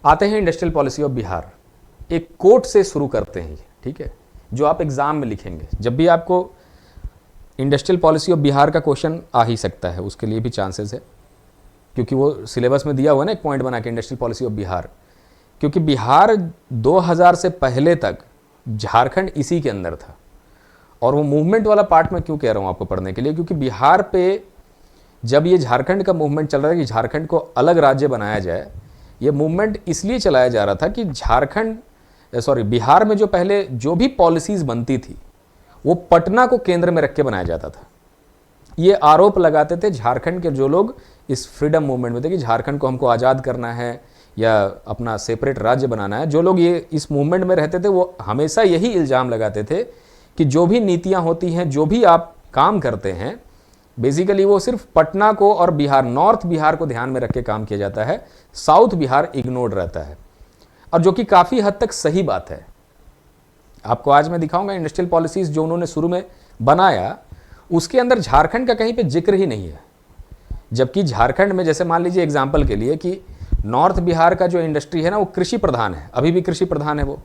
आते हैं industrial policy of Bihar. एक कोट से शुरू करते हैं, ठीक है, जो आप एग्जाम में लिखेंगे। जब भी आपको इंडस्ट्रियल पॉलिसी ऑफ बिहार का क्वेश्चन आ ही सकता है, उसके लिए भी चांसेस है, क्योंकि वो सिलेबस में दिया हुआ है ना, एक पॉइंट बना के इंडस्ट्रियल पॉलिसी ऑफ बिहार। क्योंकि बिहार 2000 से पहले तक झारखंड इसी के अंदर था। और वो मूवमेंट वाला पार्ट मैं क्यों कह रहा हूँ आपको पढ़ने के लिए, क्योंकि बिहार पे जब ये झारखंड का मूवमेंट चल रहा है कि झारखंड को अलग राज्य बनाया जाए, ये मूवमेंट इसलिए चलाया जा रहा था कि बिहार में जो पहले जो भी पॉलिसीज बनती थी वो पटना को केंद्र में रख के बनाया जाता था। ये आरोप लगाते थे झारखंड के जो लोग इस फ्रीडम मूवमेंट में थे कि झारखंड को हमको आज़ाद करना है या अपना सेपरेट राज्य बनाना है। जो लोग ये इस मूवमेंट में रहते थे वो हमेशा यही इल्ज़ाम लगाते थे कि जो भी नीतियाँ होती हैं, जो भी आप काम करते हैं, बेसिकली वो सिर्फ पटना को और बिहार, नॉर्थ बिहार को ध्यान में रख के काम किया जाता है, साउथ बिहार इग्नोर्ड रहता है। और जो कि काफ़ी हद तक सही बात है। आपको आज मैं दिखाऊंगा इंडस्ट्रियल पॉलिसीज जो उन्होंने शुरू में बनाया, उसके अंदर झारखंड का कहीं पे जिक्र ही नहीं है। जबकि झारखंड में, जैसे मान लीजिए एग्जाम्पल के लिए कि नॉर्थ बिहार का जो इंडस्ट्री है ना, वो कृषि प्रधान है, अभी भी कृषि प्रधान है वो।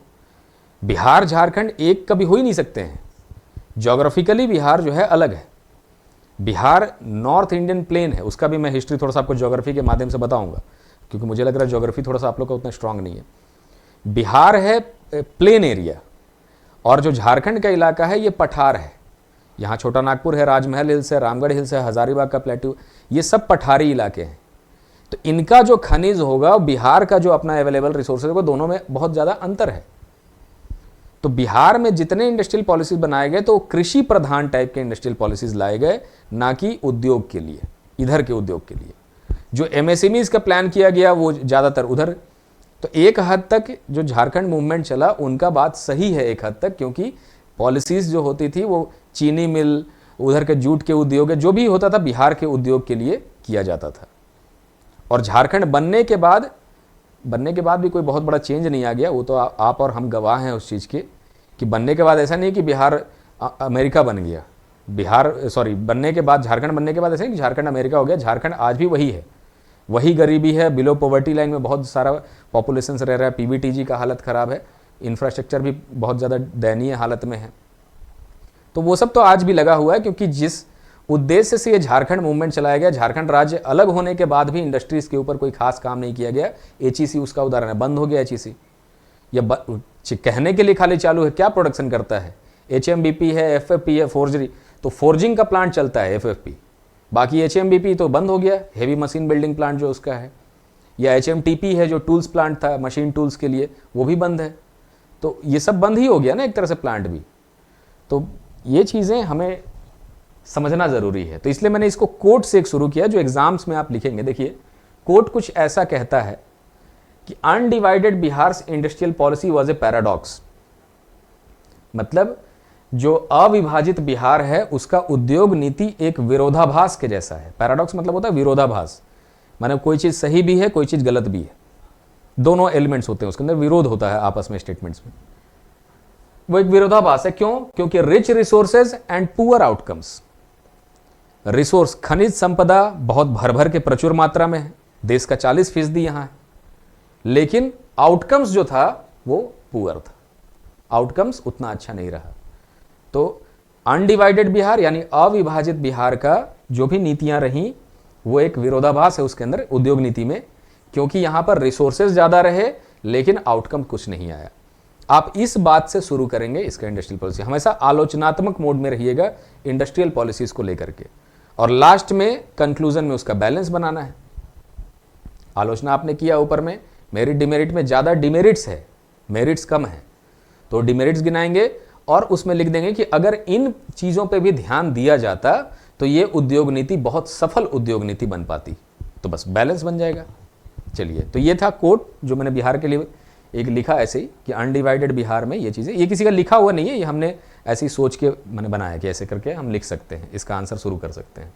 बिहार झारखंड एक कभी हो ही नहीं सकते हैं। ज्योग्राफिकली बिहार जो है अलग है। बिहार नॉर्थ इंडियन प्लेन है, उसका भी मैं हिस्ट्री थोड़ा सा आपको ज्योग्राफी के माध्यम से बताऊंगा, क्योंकि मुझे लग रहा है ज्योग्राफी थोड़ा सा आप लोग का उतना स्ट्रांग नहीं है। बिहार है प्लेन एरिया, और जो झारखंड का इलाका है ये पठार है। यहाँ छोटा नागपुर है, राजमहल हिल्स है, रामगढ़ हिल्स है, हजारीबाग का प्लेट्यू, ये सब पठारी इलाके हैं। तो इनका जो खनिज होगा, बिहार का जो अपना अवेलेबल रिसोर्सेज होगा, दोनों में बहुत ज़्यादा अंतर है। तो बिहार में जितने इंडस्ट्रियल पॉलिसीज बनाए गए तो कृषि प्रधान टाइप के इंडस्ट्रियल पॉलिसीज लाए गए, ना कि उद्योग के लिए, इधर के उद्योग के लिए। जो एमएसएमईज का प्लान किया गया वो ज़्यादातर उधर। तो एक हद तक जो झारखंड मूवमेंट चला, उनका बात सही है एक हद तक, क्योंकि पॉलिसीज जो होती थी वो चीनी मिल, उधर के जूट के उद्योग, जो भी होता था बिहार के उद्योग के लिए किया जाता था। और झारखंड बनने के बाद भी कोई बहुत बड़ा चेंज नहीं आ गया। वो तो आप और हम गवाह हैं उस चीज़ के कि बनने के बाद ऐसा नहीं कि बिहार अमेरिका बन गया। बनने के बाद, झारखंड बनने के बाद ऐसा नहीं कि झारखंड अमेरिका हो गया। झारखंड आज भी वही है, वही गरीबी है, बिलो पॉवर्टी लाइन में बहुत सारा पॉपुलेशन रह रहा है, पीबीटीजी का हालत ख़राब है, इंफ्रास्ट्रक्चर भी बहुत ज़्यादा दयनीय हालत में है। तो वो सब तो आज भी लगा हुआ है, क्योंकि जिस उद्देश्य से ये झारखंड मूवमेंट चलाया गया, झारखंड राज्य अलग होने के बाद भी इंडस्ट्रीज के ऊपर कोई खास काम नहीं किया गया। एचईसी उसका उदाहरण है, बंद हो गया एचईसी, या कहने के लिए खाली चालू है, क्या प्रोडक्शन करता है? एचएमबीपी है, एफएफपी है, फोर्जरी, तो फोर्जिंग का प्लांट चलता है एफएफपी, बाकी एचएमबीपी तो बंद हो गया, हेवी मशीन बिल्डिंग प्लांट जो उसका है, या एचएमटीपी है जो टूल्स प्लांट था मशीन टूल्स के लिए, वो भी बंद है। तो ये सब बंद ही हो गया ना एक तरह से, प्लांट भी। तो ये चीज़ें हमें समझना ज़रूरी है। तो इसलिए मैंने इसको कोट से एक शुरू किया, जो एग्जाम्स में आप लिखेंगे। देखिए, कोट कुछ ऐसा कहता है कि undivided Bihar's industrial policy was a paradox. मतलब जो अविभाजित बिहार है उसका उद्योग नीति एक विरोधाभास के जैसा है। पैराडॉक्स मतलब होता है विरोधाभास, माने कोई चीज़ सही भी है, कोई चीज़ गलत भी है, दोनों एलिमेंट्स होते हैं उसके अंदर, विरोध होता है आपस में स्टेटमेंट्स में। वो एक विरोधाभास है। क्यों? क्योंकि rich resources and poor outcomes. Resource, खनिज संपदा बहुत भर भर के प्रचुर मात्रा में है, देश का 40% यहां है, लेकिन आउटकम्स जो था वो पुअर था, आउटकम्स उतना अच्छा नहीं रहा। तो अनडिवाइडेड बिहार यानी अविभाजित बिहार का जो भी नीतियां रहीं वो एक विरोधाभास है उसके अंदर उद्योग नीति में, क्योंकि यहां पर रिसोर्सेज ज्यादा रहे लेकिन आउटकम कुछ नहीं आया। आप इस बात से शुरू करेंगे इसका इंडस्ट्रियल पॉलिसी। हमेशा आलोचनात्मक मोड में रहिएगा इंडस्ट्रियल पॉलिसीज को लेकर के, और लास्ट में कंक्लूजन में उसका बैलेंस बनाना है। आलोचना आपने किया ऊपर में, मेरिट डिमेरिट में ज़्यादा डिमेरिट्स है, मेरिट्स कम है, तो डिमेरिट्स गिनाएंगे और उसमें लिख देंगे कि अगर इन चीज़ों पे भी ध्यान दिया जाता तो ये उद्योग नीति बहुत सफल उद्योग नीति बन पाती। तो बस बैलेंस बन जाएगा। चलिए, तो ये था कोट जो मैंने बिहार के लिए एक लिखा ऐसे ही कि अनडिवाइडेड बिहार में ये चीज़ें, ये किसी का लिखा हुआ नहीं है, ये हमने ऐसी सोच के मैंने बनाया कि ऐसे करके हम लिख सकते हैं, इसका आंसर शुरू कर सकते हैं।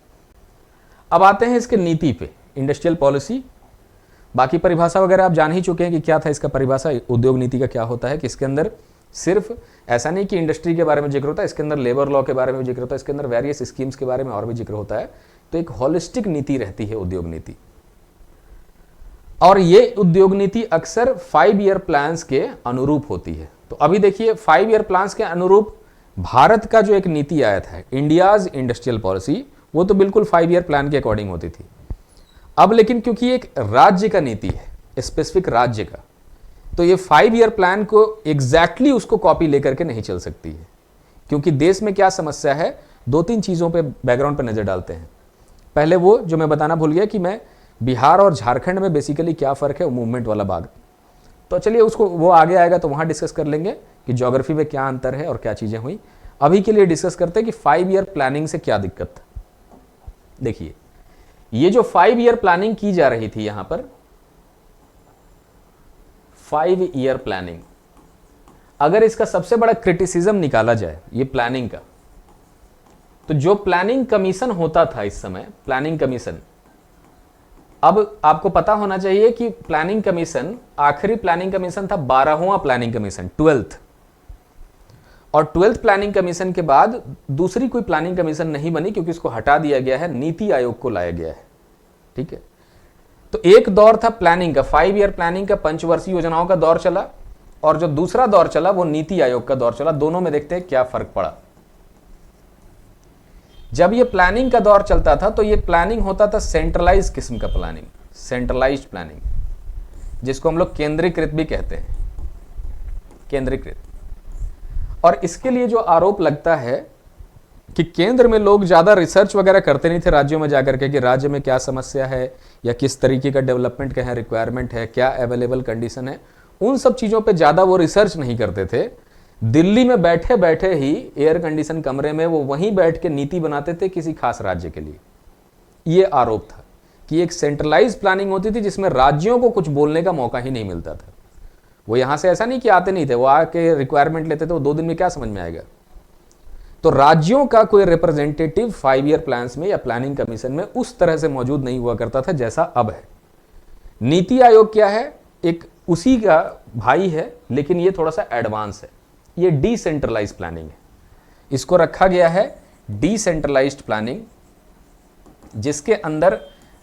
अब आते हैं इसके नीति पे, इंडस्ट्रियल पॉलिसी। बाकी परिभाषा वगैरह आप जान ही चुके हैं कि क्या था इसका परिभाषा, उद्योग नीति का क्या होता है, कि इसके अंदर सिर्फ ऐसा नहीं कि इंडस्ट्री के बारे में जिक्र होता है, इसके अंदर लेबर लॉ के बारे में जिक्र होता है, इसके अंदर वेरियस स्कीम्स के बारे में और भी जिक्र होता है। तो एक होलिस्टिक नीति रहती है उद्योग नीति। और ये उद्योग नीति अक्सर 5 ईयर प्लान्स के अनुरूप होती है। तो अभी देखिए 5 ईयर प्लान्स के अनुरूप भारत का जो एक नीति आया था, इंडियाज इंडस्ट्रियल पॉलिसी, वो तो बिल्कुल 5 ईयर प्लान के अकॉर्डिंग होती थी। अब लेकिन क्योंकि एक राज्य का नीति है, स्पेसिफिक राज्य का, तो ये 5 ईयर प्लान को एग्जैक्टली उसको कॉपी लेकर के नहीं चल सकती है। क्योंकि देश में क्या समस्या है, 2-3 चीज़ों पे बैकग्राउंड पे नज़र डालते हैं। पहले वो जो मैं बताना भूल गया कि मैं बिहार और झारखंड में बेसिकली क्या फ़र्क है, मूवमेंट वाला भाग। तो चलिए उसको, वो आगे आएगा तो वहाँ डिस्कस कर लेंगे कि ज्योग्राफी में क्या अंतर है और क्या चीज़ें हुई। अभी के लिए डिस्कस करते हैं कि 5 ईयर प्लानिंग से क्या दिक्कत था। देखिए ये जो 5 ईयर प्लानिंग की जा रही थी यहां पर, 5 ईयर प्लानिंग, अगर इसका सबसे बड़ा क्रिटिसिज्म निकाला जाए ये प्लानिंग का, तो जो प्लानिंग कमीशन होता था इस समय, प्लानिंग कमीशन, अब आपको पता होना चाहिए कि प्लानिंग कमीशन, आखिरी प्लानिंग कमीशन था 12वां प्लानिंग कमीशन, 12th, और 12th प्लानिंग कमीशन के बाद दूसरी कोई प्लानिंग कमीशन नहीं बनी क्योंकि इसको हटा दिया गया है, नीति आयोग को लाया गया है। ठीक है, तो एक दौर था प्लानिंग का, 5 ईयर प्लानिंग का, पंचवर्षीय योजनाओं का दौर चला, और जो दूसरा दौर चला वो नीति आयोग का दौर चला। दोनों में देखते हैं क्या फर्क पड़ा। जब ये प्लानिंग का दौर चलता था तो ये प्लानिंग होता था सेंट्रलाइज किस्म का प्लानिंग, सेंट्रलाइज्ड प्लानिंग, जिसको हम लोग केंद्रीकृत भी कहते हैं, केंद्रीकृत। और इसके लिए जो आरोप लगता है कि केंद्र में लोग ज़्यादा रिसर्च वगैरह करते नहीं थे राज्यों में जाकर के कि राज्य में क्या समस्या है या किस तरीके का डेवलपमेंट का है, रिक्वायरमेंट है, क्या अवेलेबल कंडीशन है, उन सब चीज़ों पे ज़्यादा वो रिसर्च नहीं करते थे। दिल्ली में बैठे बैठे ही एयर कंडीशन कमरे में वो वहीं बैठ के नीति बनाते थे किसी खास राज्य के लिए। ये आरोप था कि एक सेंट्रलाइज प्लानिंग होती थी जिसमें राज्यों को कुछ बोलने का मौका ही नहीं मिलता था। वो यहां से ऐसा नहीं कि आते नहीं थे, वो आके रिक्वायरमेंट लेते थे, वो 2 दिन में क्या समझ में आएगा। तो राज्यों का कोई रिप्रेजेंटेटिव 5 ईयर प्लान्स में या प्लानिंग कमीशन में उस तरह से मौजूद नहीं हुआ करता था जैसा अब है। नीति आयोग क्या है, एक उसी का भाई है, लेकिन ये थोड़ा सा एडवांस है। ये डिसेंट्रलाइज प्लानिंग है, इसको रखा गया है डिसेंट्रलाइज्ड प्लानिंग, जिसके अंदर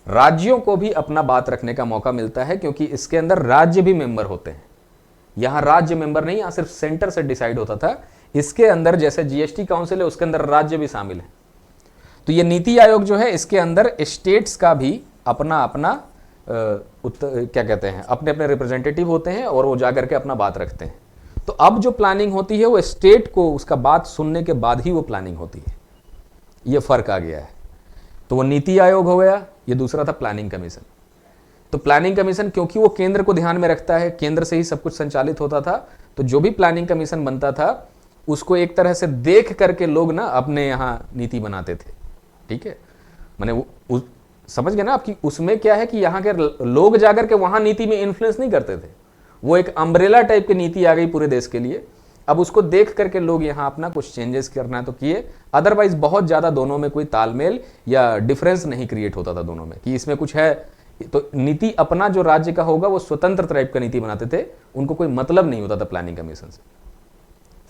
राज्यों को भी अपना बात रखने का मौका मिलता है, क्योंकि इसके अंदर राज्य भी मेंबर होते हैं। यहां राज्य मेंबर नहीं, यहां सिर्फ सेंटर से डिसाइड होता था। इसके अंदर जैसे जीएसटी काउंसिल है, उसके अंदर राज्य भी शामिल है। तो ये नीति आयोग जो है, इसके अंदर स्टेट्स का भी अपना अपना क्या कहते हैं, अपने अपने रिप्रेजेंटेटिव होते हैं और वो जाकर के अपना बात रखते हैं। तो अब जो प्लानिंग होती है वो स्टेट को उसका बात सुनने के बाद ही वो प्लानिंग होती है। ये फर्क आ गया है। तो वो नीति आयोग हो गया, ये दूसरा था प्लानिंग कमीशन। तो प्लानिंग कमीशन क्योंकि वो केंद्र को ध्यान में रखता है, केंद्र से ही सब कुछ संचालित होता था, तो जो भी प्लानिंग कमीशन बनता था उसको एक तरह से देख करके लोग ना अपने यहाँ नीति बनाते थे। ठीक है, मैंने समझ गए ना आपकी, उसमें क्या है कि यहाँ के लोग जाकर के वहां नीति में इन्फ्लुएंस नहीं करते थे, वो एक अम्ब्रेला टाइप की नीति आ गई पूरे देश के लिए। अब उसको देख करके लोग यहाँ अपना कुछ चेंजेस करना तो किए, अदरवाइज बहुत ज्यादा दोनों में कोई तालमेल या डिफरेंस नहीं क्रिएट होता था दोनों में कि इसमें कुछ है। तो नीति अपना जो राज्य का होगा वो स्वतंत्र टाइप का नीति बनाते थे, उनको कोई मतलब नहीं होता था प्लानिंग कमीशन से।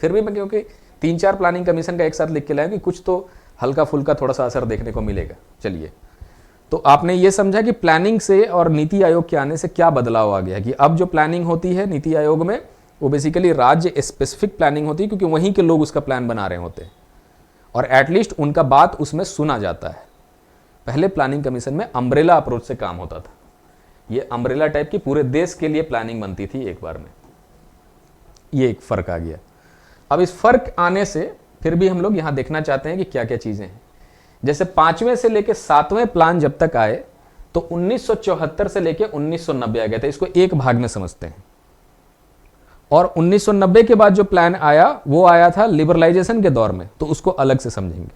फिर भी मैं क्योंकि 3-4 प्लानिंग कमीशन का एक साथ लिख के लाया कि कुछ तो हल्का फुल्का थोड़ा सा असर देखने को मिलेगा। चलिए, तो आपने ये समझा कि प्लानिंग से और नीति आयोग के आने से क्या बदलाव आ गया, कि अब जो प्लानिंग होती है नीति आयोग में वो बेसिकली राज्य स्पेसिफिक प्लानिंग होती है, क्योंकि वहीं के लोग उसका प्लान बना रहे होते हैं और एटलीस्ट उनका बात उसमें सुना जाता है। पहले प्लानिंग कमीशन में अम्ब्रेला अप्रोच से काम होता था, ये अम्ब्रेला टाइप की पूरे देश के लिए प्लानिंग बनती थी एक बार में। ये एक फर्क आ गया। अब इस फर्क आने से फिर भी हम लोग यहां देखना चाहते हैं कि क्या क्या चीजें हैं। जैसे 5वें से लेके 7वें प्लान जब तक आए तो 1974 से लेके 1990 आ गए थे, इसको एक भाग में समझते हैं। और 1990 के बाद जो प्लान आया वो आया था लिबरलाइजेशन के दौर में, तो उसको अलग से समझेंगे।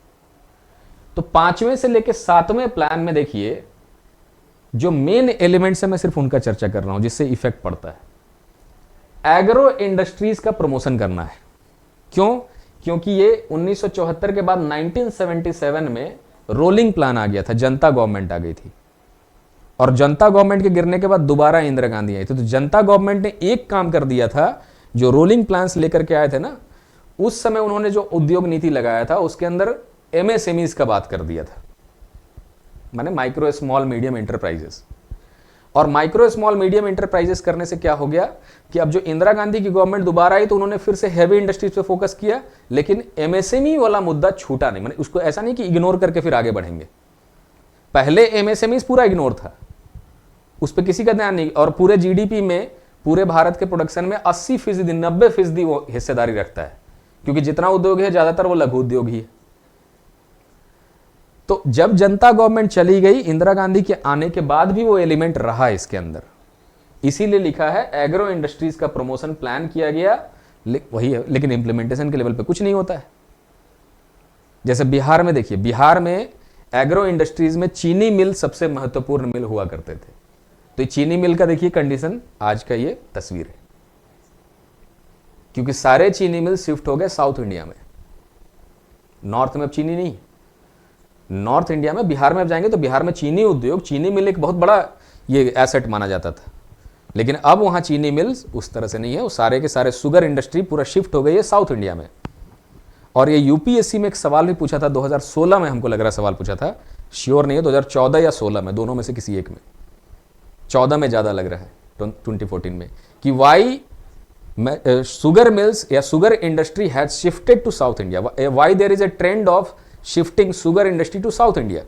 तो 5वें से लेके 7वें प्लान में देखिए जो मेन एलिमेंट्स है, मैं सिर्फ उनका चर्चा कर रहा हूं जिससे इफेक्ट पड़ता है। एग्रो इंडस्ट्रीज का प्रमोशन करना है। क्यों? क्योंकि ये 1974 के बाद 1977 में रोलिंग प्लान आ गया था, जनता गवर्नमेंट आ गई थी, और जनता गवर्नमेंट के गिरने के बाद दोबारा इंदिरा गांधी आई थी। तो जनता गवर्नमेंट ने एक काम कर दिया था, जो रोलिंग प्लान्स लेकर के आए थे ना, उस समय उन्होंने जो उद्योग नीति लगाया था उसके अंदर एमएसएमईज का बात कर दिया था, माने माइक्रो स्मॉल मीडियम एंटरप्राइजेस। और माइक्रो स्मॉल मीडियम इंटरप्राइजेस करने से क्या हो गया कि अब जो इंदिरा गांधी की गवर्नमेंट दोबारा आई तो उन्होंने फिर से हैवी इंडस्ट्रीज पे फोकस किया, लेकिन एमएसएमई वाला मुद्दा छूटा नहीं। मैंने उसको ऐसा नहीं कि इग्नोर करके फिर आगे बढ़ेंगे, पहले एमएसएमई पूरा इग्नोर था, उस पर किसी का ध्यान नहीं, और पूरे जीडीपी में, पूरे भारत के प्रोडक्शन में 80%, 90% वो हिस्सेदारी रखता है, क्योंकि जितना उद्योग है ज्यादातर वो लघु उद्योग ही है। तो जब जनता गवर्नमेंट चली गई, इंदिरा गांधी के आने के बाद भी वो एलिमेंट रहा इसके अंदर, इसीलिए लिखा है एग्रो इंडस्ट्रीज का प्रमोशन प्लान किया गया, वही है, लेकिन इंप्लीमेंटेशन के लेवल पे कुछ नहीं होता है। जैसे बिहार में देखिए, बिहार में एग्रो इंडस्ट्रीज में चीनी मिल सबसे महत्वपूर्ण मिल हुआ करते थे। तो ये चीनी मिल का देखिए कंडीशन, आज का ये तस्वीर है, क्योंकि सारे चीनी मिल शिफ्ट हो गए साउथ इंडिया में, नॉर्थ में अब चीनी नहीं। नॉर्थ इंडिया में, बिहार में अब जाएंगे तो बिहार में चीनी उद्योग, चीनी मिल एक बहुत बड़ा ये एसेट माना जाता था, लेकिन अब वहां चीनी मिल्स उस तरह से नहीं है, वो सारे के सारे शुगर इंडस्ट्री पूरा शिफ्ट हो गई है साउथ इंडिया में। और ये यूपीएससी में एक सवाल भी पूछा था 2016 में, हमको लग रहा सवाल पूछा था, श्योर नहीं है, 2014 या 16 में, दोनों में से किसी एक में, 14 में ज्यादा लग रहा है, 2014 में, कि वाई शुगर मिल्स या sugar industry has shifted to South India, why there is a trend of shifting sugar industry to South India.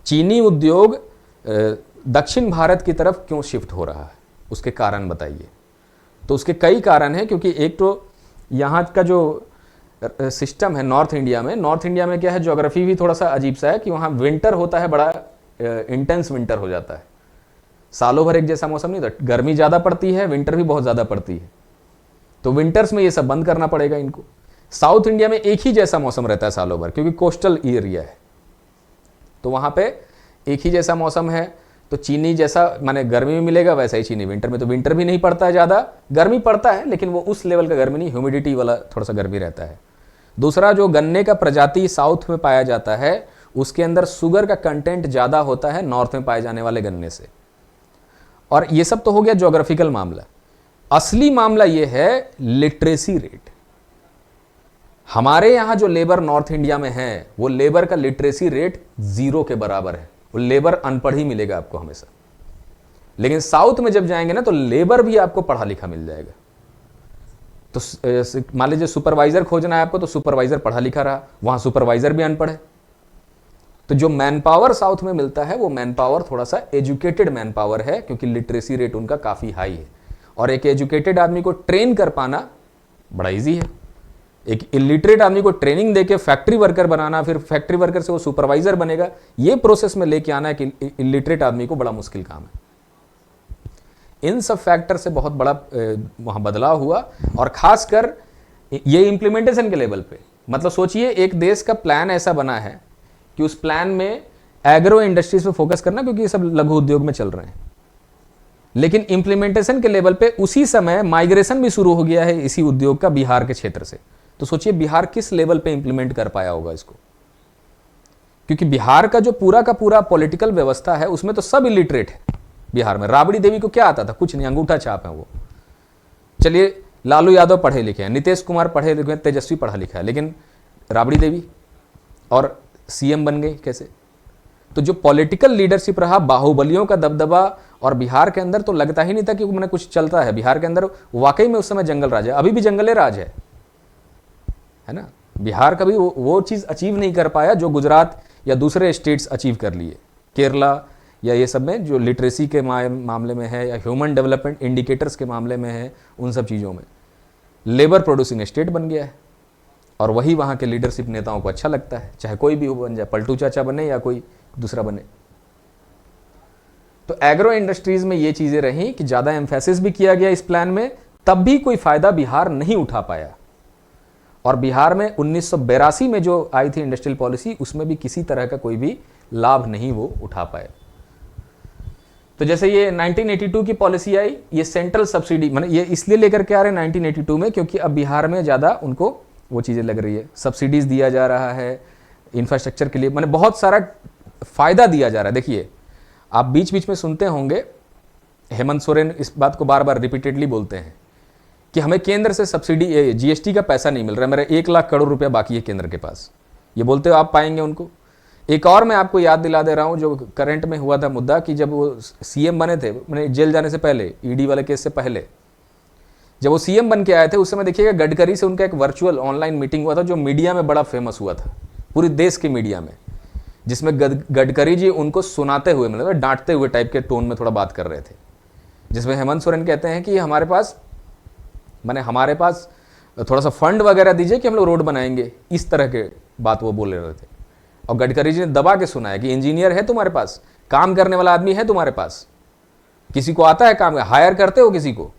चीनी उद्योग दक्षिण भारत की तरफ क्यों शिफ्ट हो रहा है, उसके कारण बताइए। तो उसके कई कारण हैं, क्योंकि एक तो यहाँ का जो सिस्टम है नॉर्थ इंडिया में क्या है, ज्योग्राफी भी थोड़ा सा अजीब सा है कि वहाँ विंटर होता है, बड़ा इंटेंस विंटर हो जाता है, सालों भर एक जैसा मौसम नहीं होता, गर्मी ज़्यादा पड़ती है, विंटर भी बहुत ज़्यादा पड़ती है, तो विंटर्स में ये सब बंद करना पड़ेगा इनको। साउथ इंडिया में एक ही जैसा मौसम रहता है सालों भर, क्योंकि कोस्टल एरिया है, तो वहाँ पे एक ही जैसा मौसम है, तो चीनी जैसा माने गर्मी में मिलेगा वैसा ही चीनी विंटर में, तो विंटर भी नहीं पड़ता है ज़्यादा, गर्मी पड़ता है लेकिन वो उस लेवल का गर्मी नहीं, ह्यूमिडिटी वाला थोड़ा सा गर्मी रहता है। दूसरा, जो गन्ने का प्रजाति साउथ में पाया जाता है उसके अंदर शुगर का कंटेंट ज़्यादा होता है नॉर्थ में पाए जाने वाले गन्ने से। और ये सब तो हो गया ज्योग्राफिकल मामला। असली मामला ये है लिटरेसी रेट। हमारे यहाँ जो लेबर नॉर्थ इंडिया में है वो लेबर का लिटरेसी रेट 0 के बराबर है, वो लेबर अनपढ़ ही मिलेगा आपको हमेशा। लेकिन साउथ में जब जाएंगे ना तो लेबर भी आपको पढ़ा लिखा मिल जाएगा। तो मान लीजिए सुपरवाइजर खोजना है आपको, तो सुपरवाइजर पढ़ा लिखा रहा, वहां सुपरवाइजर भी अनपढ़ है। तो जो मैन पावर साउथ में मिलता है वो मैन पावर थोड़ा सा एजुकेटेड मैन पावर है, क्योंकि लिटरेसी रेट उनका काफी हाई है। और एक एजुकेटेड आदमी को ट्रेन कर पाना बड़ा इजी है। एक इलिटरेट आदमी को ट्रेनिंग देके फैक्ट्री वर्कर बनाना, फिर फैक्ट्री वर्कर से वो सुपरवाइजर बनेगा, ये प्रोसेस में लेके आना है कि इलिटरेट आदमी को बड़ा मुश्किल काम है। इन सब फैक्टर से बहुत बड़ा वहां बदलाव हुआ, और खासकर ये इंप्लीमेंटेशन के लेवल पे। मतलब सोचिए, एक देश का प्लान ऐसा बना है कि उस प्लान में एग्रो इंडस्ट्रीज पे फोकस करना, क्योंकि ये सब लघु उद्योग में चल रहे हैं, लेकिन इंप्लीमेंटेशन के लेवल पे उसी समय माइग्रेशन भी शुरू हो गया है इसी उद्योग का बिहार के क्षेत्र से। तो सोचिए बिहार किस लेवल पे इंप्लीमेंट कर पाया होगा इसको, क्योंकि बिहार का जो पूरा का पूरा पॉलिटिकल व्यवस्था है उसमें तो सब इलिटरेट है। बिहार में राबड़ी देवी को क्या आता था? कुछ नहीं, अंगूठा छाप है वो। चलिए लालू यादव पढ़े लिखे हैं, नीतीश कुमार पढ़े लिखे हैं, तेजस्वी पढ़ा लिखा है, लेकिन राबड़ी देवी और सीएम बन गई कैसे? तो जो पॉलिटिकल लीडरशिप रहा, बाहुबलियों का दबदबा, और बिहार के अंदर तो लगता ही नहीं था कि मैंने कुछ चलता है। बिहार के अंदर वाकई में उस समय जंगल राज है, अभी भी जंगले राज है ना। बिहार कभी वो चीज़ अचीव नहीं कर पाया जो गुजरात या दूसरे स्टेट्स अचीव कर लिए, केरला या ये सब में, जो लिटरेसी के मामले में है या ह्यूमन डेवलपमेंट इंडिकेटर्स के मामले में है, उन सब चीज़ों में लेबर प्रोड्यूसिंग स्टेट बन गया है। और वही वहाँ के लीडरशिप नेताओं को अच्छा लगता है, चाहे कोई भी हो बन जाए, पलटू चाचा बने या कोई दूसरा बने। तो एग्रो इंडस्ट्रीज में ये चीज़ें रहीं कि ज़्यादा एम्फेसिस भी किया गया इस प्लान में, तब भी कोई फ़ायदा बिहार नहीं उठा पाया। और बिहार में 1982 में जो आई थी इंडस्ट्रियल पॉलिसी, उसमें भी किसी तरह का कोई भी लाभ नहीं वो उठा पाए। तो जैसे ये 1982 की पॉलिसी आई, ये सेंट्रल सब्सिडी, मैंने ये इसलिए लेकर के आ रहे हैं 1982 में, क्योंकि अब बिहार में ज़्यादा उनको वो चीज़ें लग रही है, सब्सिडीज दिया जा रहा है इंफ्रास्ट्रक्चर के लिए, मैंने बहुत सारा फायदा दिया जा रहा है। देखिए आप बीच बीच में सुनते होंगे, हेमंत सोरेन इस बात को बार बार रिपीटेडली बोलते हैं कि हमें केंद्र से सब्सिडी, जीएसटी का पैसा नहीं मिल रहा है, मेरा 1 लाख करोड़ रुपया बाकी है केंद्र के पास। ये बोलते हो आप पाएंगे उनको, एक और मैं आपको याद दिला दे रहा हूं जो करंट में हुआ था मुद्दा, कि जब वो सीएम बने थे, मैंने जेल जाने से पहले, ईडी वाले केस से पहले जब वो सीएम बन के आए थे, उस समय देखिएगा गडकरी से उनका एक वर्चुअल ऑनलाइन मीटिंग हुआ था जो मीडिया में बड़ा फेमस हुआ था, पूरी देश की मीडिया में, जिसमें गडकरी जी उनको सुनाते हुए, मतलब डांटते हुए टाइप के टोन में थोड़ा बात कर रहे थे, जिसमें हेमंत सोरेन कहते हैं कि हमारे पास थोड़ा सा फंड वगैरह दीजिए कि हम लोग रोड बनाएंगे, इस तरह के बात वो बोल रहे थे। और गडकरी जी ने दबा के सुनाया कि इंजीनियर है तुम्हारे पास, काम करने वाला आदमी है तुम्हारे पास, किसी को आता है काम, हायर करते हो किसी को?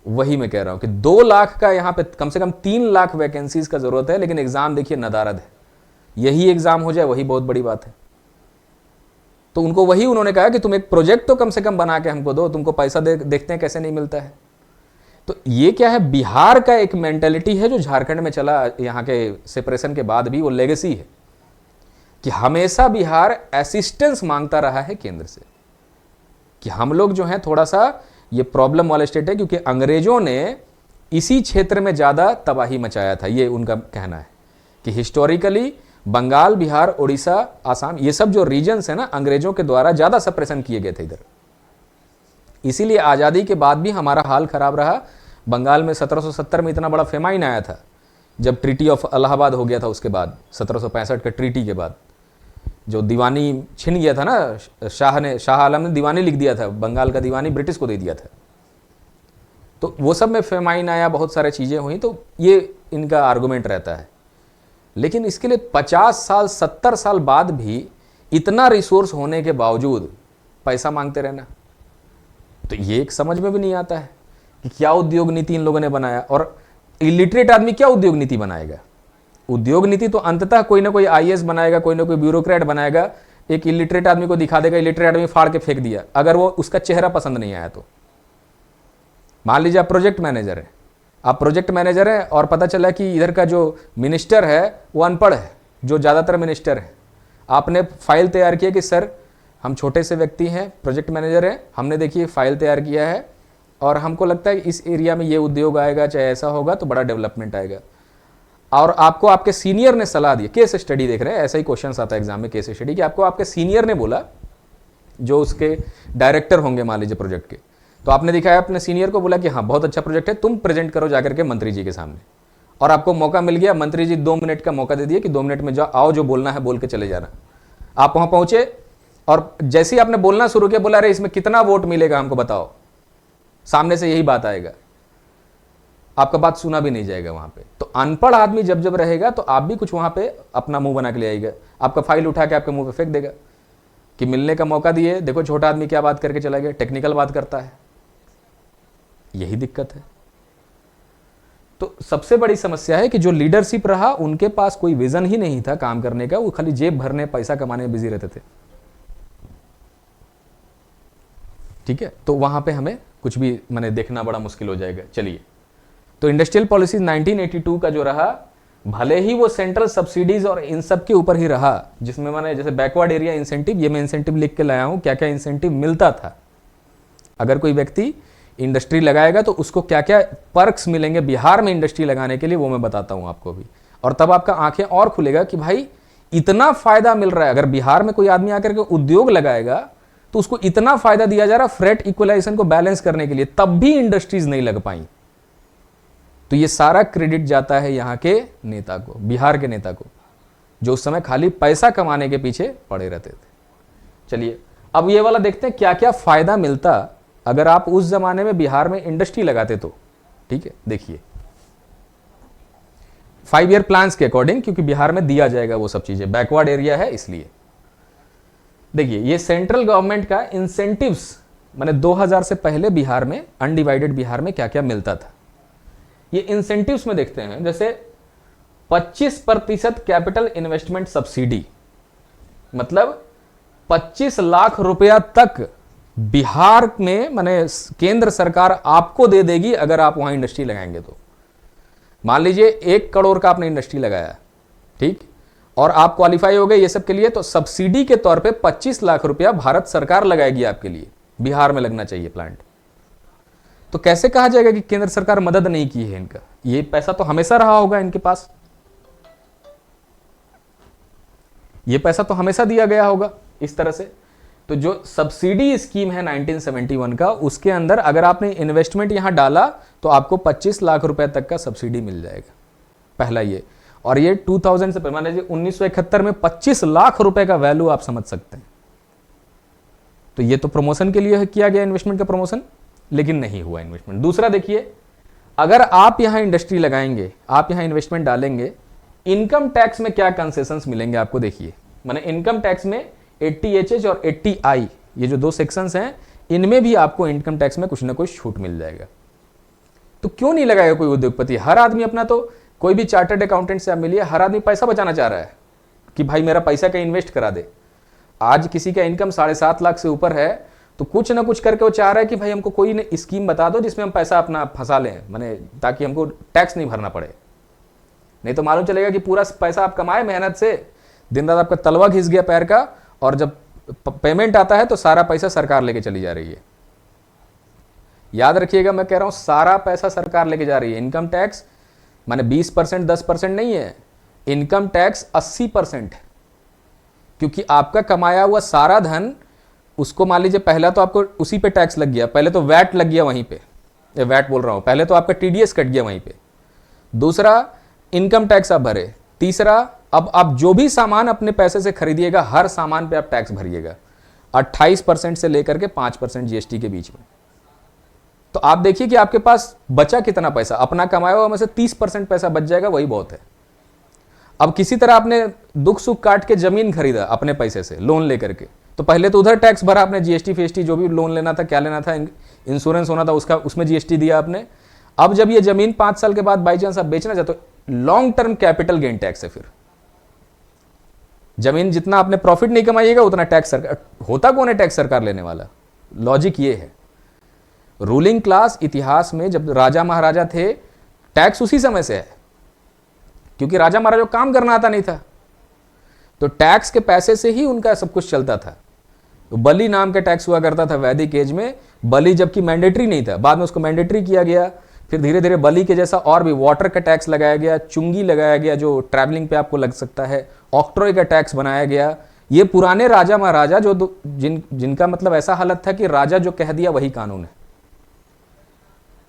वही मैं कह रहा हूं कि 2 लाख का यहां पे कम से कम 3 लाख वैकेंसीज का जरूरत है, लेकिन एग्जाम देखिए नदारद है। यही एग्जाम हो जाए वही बहुत बड़ी बात है। तो उनको वही उन्होंने कहा कि तुम एक प्रोजेक्ट तो कम से कम बना के हमको दो, तुमको पैसा देखते हैं कैसे नहीं मिलता है। तो ये क्या है, बिहार का एक मेंटेलिटी है जो झारखंड में चला यहाँ के सेपरेशन के बाद भी, वो लेगेसी है कि हमेशा बिहार असिस्टेंस मांगता रहा है केंद्र से, कि हम लोग जो हैं थोड़ा सा ये प्रॉब्लम वाला स्टेट है, क्योंकि अंग्रेजों ने इसी क्षेत्र में ज़्यादा तबाही मचाया था। ये उनका कहना है कि हिस्टोरिकली बंगाल, बिहार, उड़ीसा, आसाम, ये सब जो रीजन्स है ना, अंग्रेजों के द्वारा ज़्यादा सप्रेशन किए गए थे इधर। इसीलिए आज़ादी के बाद भी हमारा हाल खराब रहा। बंगाल में 1770 में इतना बड़ा फेमाइन आया था जब ट्रीटी ऑफ इलाहाबाद हो गया था, उसके बाद 1765 के ट्रीटी के बाद जो दीवानी छिन गया था ना, शाह आलम ने दीवानी लिख दिया था, बंगाल का दीवानी ब्रिटिश को दे दिया था। तो वो सब में फेमाइन आया, बहुत सारे चीज़ें हुई, तो ये इनका आर्गूमेंट रहता है। लेकिन इसके लिए 50 साल 70 साल बाद भी इतना रिसोर्स होने के बावजूद पैसा मांगते रहना, तो ये एक समझ में भी नहीं आता है कि क्या उद्योग नीति इन लोगों ने बनाया। और इलिटरेट आदमी क्या उद्योग नीति बनाएगा? उद्योग नीति तो अंततः कोई ना कोई आईएएस बनाएगा, कोई ना कोई ब्यूरोक्रेट बनाएगा। एक इलिटरेट आदमी को दिखा देगा, इलिटरेट आदमी फाड़ के फेंक दिया, अगर वो उसका चेहरा पसंद नहीं आया तो। मान लीजिए आप प्रोजेक्ट मैनेजर हैं और पता चला कि इधर का जो मिनिस्टर है वो अनपढ़ है, जो ज़्यादातर मिनिस्टर है। आपने फाइल तैयार किया कि सर हम छोटे से व्यक्ति हैं, प्रोजेक्ट मैनेजर हैं, हमने देखिए फाइल तैयार किया है और हमको लगता है इस एरिया में ये उद्योग आएगा, चाहे ऐसा होगा तो बड़ा डेवलपमेंट आएगा। और आपको आपके सीनियर ने सलाह दी, केस स्टडी देख रहे हैं, ऐसा ही क्वेश्चन आता है एग्जाम में, केस स्टडी, कि आपको आपके सीनियर ने बोला, जो उसके डायरेक्टर होंगे मान लीजिए प्रोजेक्ट के, तो आपने दिखाया अपने सीनियर को, बोला कि हाँ बहुत अच्छा प्रोजेक्ट है, तुम प्रेजेंट करो जाकर के मंत्री जी के सामने। और आपको मौका मिल गया, मंत्री जी 2 मिनट का मौका दे दिए कि 2 मिनट में जाओ, आओ जो बोलना है बोल के चले जाना। आप वहाँ पहुँचे और जैसे ही आपने बोलना शुरू किया, बोला अरे इसमें कितना वोट मिलेगा हमको बताओ, सामने से यही बात आएगा, आपका बात सुना भी नहीं जाएगा वहां पे। तो अनपढ़ आदमी जब जब रहेगा तो आप भी कुछ वहां पे अपना मुंह बना के ले आएगा, आपका फाइल उठा के आपके मुंह पे फेंक देगा कि मिलने का मौका दिए, देखो छोटा आदमी क्या बात करके चला गया, टेक्निकल बात करता है। यही दिक्कत है। तो सबसे बड़ी समस्या है कि जो लीडरशिप रहा, उनके पास कोई विजन ही नहीं था काम करने का, वो खाली जेब भरने, पैसा कमाने में बिजी रहते थे। ठीक है, तो वहां पे हमें कुछ भी मैंने देखना बड़ा मुश्किल हो जाएगा। चलिए, तो इंडस्ट्रियल पॉलिसी 1982 का जो रहा, भले ही वो सेंट्रल सब्सिडीज और इन सब के ऊपर ही रहा, जिसमें मैंने जैसे बैकवर्ड एरिया इंसेंटिव, ये मैं इंसेंटिव लिख के लाया हूं, क्या क्या इंसेंटिव मिलता था। अगर कोई व्यक्ति इंडस्ट्री लगाएगा तो उसको क्या क्या पर्क्स मिलेंगे बिहार में इंडस्ट्री लगाने के लिए, वो मैं बताता हूं आपको भी। और तब आपका आंखें और खुलेगा कि भाई इतना फायदा मिल रहा है। अगर बिहार में कोई आदमी आकर के उद्योग लगाएगा तो उसको इतना फायदा दिया जा रहा है फ्रेट इक्वलाइजेशन को बैलेंस करने के लिए, तब भी इंडस्ट्रीज नहीं लग पाई। तो ये सारा क्रेडिट जाता है यहाँ के नेता को, बिहार के नेता को, जो उस समय खाली पैसा कमाने के पीछे पड़े रहते थे। चलिए, अब ये वाला देखते हैं क्या क्या फायदा मिलता अगर आप उस जमाने में बिहार में इंडस्ट्री लगाते तो। ठीक है, देखिए 5 ईयर प्लान्स के अकॉर्डिंग, क्योंकि बिहार में दिया जाएगा वो सब चीजें, बैकवर्ड एरिया है इसलिए। देखिए, ये सेंट्रल गवर्नमेंट का इंसेंटिव्स, माने 2000 से पहले बिहार में, अनडिवाइडेड बिहार में क्या क्या मिलता था, ये इंसेंटिव्स में देखते हैं। जैसे 25% कैपिटल इन्वेस्टमेंट सब्सिडी, मतलब 25 लाख रुपया तक बिहार में, माने केंद्र सरकार आपको दे देगी अगर आप वहां इंडस्ट्री लगाएंगे तो। मान लीजिए 1 करोड़ का आपने इंडस्ट्री लगाया, ठीक, और आप क्वालिफाई हो गए ये सब के लिए, तो सब्सिडी के तौर पे 25 लाख रुपया भारत सरकार लगाएगी आपके लिए, बिहार में लगना चाहिए प्लांट। तो कैसे कहा जाएगा कि केंद्र सरकार मदद नहीं की है इनका? ये पैसा तो हमेशा रहा होगा इनके पास। ये पैसा तो हमेशा दिया गया होगा इस तरह से। तो जो सब्सिडी स्कीम है 1971 का, उसके अंदर अगर आपने इन्वेस्टमेंट यहां डाला तो आपको 25 लाख रुपए तक का सब्सिडी मिल जाएगा, पहला ये। और ये 2000 से मान लीजिए 1971 में 25 लाख रुपए का वैल्यू, आप समझ सकते हैं। तो ये तो प्रमोशन के लिए किया गया, इन्वेस्टमेंट का प्रमोशन, लेकिन नहीं हुआ इन्वेस्टमेंट। दूसरा देखिए, अगर आप यहां इंडस्ट्री लगाएंगे, आप यहां इन्वेस्टमेंट डालेंगे, इनकम टैक्स में क्या कंसेशंस मिलेंगे आपको, देखिए। माने इनकम टैक्स में 80H और 80I, ये जो दो सेक्शंस हैं, इनमें भी आपको इनकम टैक्स में कुछ ना कुछ छूट मिल जाएगा। तो क्यों नहीं लगाएगा कोई उद्योगपति? हर आदमी अपना, तो कोई भी चार्टर्ड अकाउंटेंट से आप मिलिए, हर आदमी पैसा बचाना चाह रहा है कि भाई मेरा पैसा कहीं इन्वेस्ट करा दे। आज किसी का इनकम 7.5 लाख से ऊपर है, तो कुछ ना कुछ करके वो चाह रहा है कि भाई हमको कोई स्कीम बता दो जिसमें हम पैसा अपना फंसा लें, माने ताकि हमको टैक्स नहीं भरना पड़े। नहीं तो मालूम चलेगा कि पूरा पैसा आप कमाए मेहनत से, दिन रात आपका तलवा घिस गया पैर का, और जब पेमेंट आता है तो सारा पैसा सरकार लेके चली जा रही है। याद रखिएगा, मैं कह रहा हूं सारा पैसा सरकार लेके जा रही है। इनकम टैक्स माने 20%, 10% नहीं है, इनकम टैक्स 80% है। क्योंकि आपका कमाया हुआ सारा धन, उसको मान लीजिए पहला तो आपको उसी पे टैक्स लग गया, पहले तो वैट लग गया वहीं पे, वैट बोल रहा हूं, पहले तो आपका TDS कट गया वहीं पे। दूसरा, इनकम टैक्स आप भरे। तीसरा, अब आप जो भी सामान अपने पैसे से खरीदिएगा, हर सामान पे आप टैक्स भरिएगा, 28% से लेकर के 5% GST के बीच में। तो आप देखिए कि आपके पास बचा कितना पैसा, अपना कमाया हुआ में से 30% पैसा बच जाएगा, वही बहुत है। अब किसी तरह आपने दुख सुख काट के जमीन खरीदा अपने पैसे से, लोन लेकर के, तो पहले तो उधर टैक्स भरा आपने, GST FST जो भी लोन लेना था, क्या लेना था, इंश्योरेंस होना था उसका, उसमें GST दिया आपने। अब जब ये जमीन 5 साल के बाद बाई चांस आप बेचना चाहते हो, long term capital gain tax है। फिर जमीन जितना आपने प्रॉफिट नहीं कमाइएगा उतना टैक्स सरकार, होता कौन है टैक्स सरकार लेने वाला? लॉजिक ये है। रूलिंग क्लास इतिहास में जब राजा महाराजा थे, टैक्स उसी समय से है, क्योंकि राजा महाराजा को काम करना आता नहीं था, तो टैक्स के पैसे से ही उनका सब कुछ चलता था। तो बलि नाम का टैक्स हुआ करता था वैदिक एज में, बलि जबकि मैंडेटरी नहीं था, बाद में उसको मैंडेटरी किया गया। फिर धीरे धीरे बलि के जैसा और भी वाटर का टैक्स लगाया गया, चुंगी लगाया गया जो ट्रैवलिंग पे आपको लग सकता है, ऑक्ट्रॉय का टैक्स बनाया गया। ये पुराने राजा महाराजा जो जिनका मतलब ऐसा हालत था कि राजा जो कह दिया वही कानून है।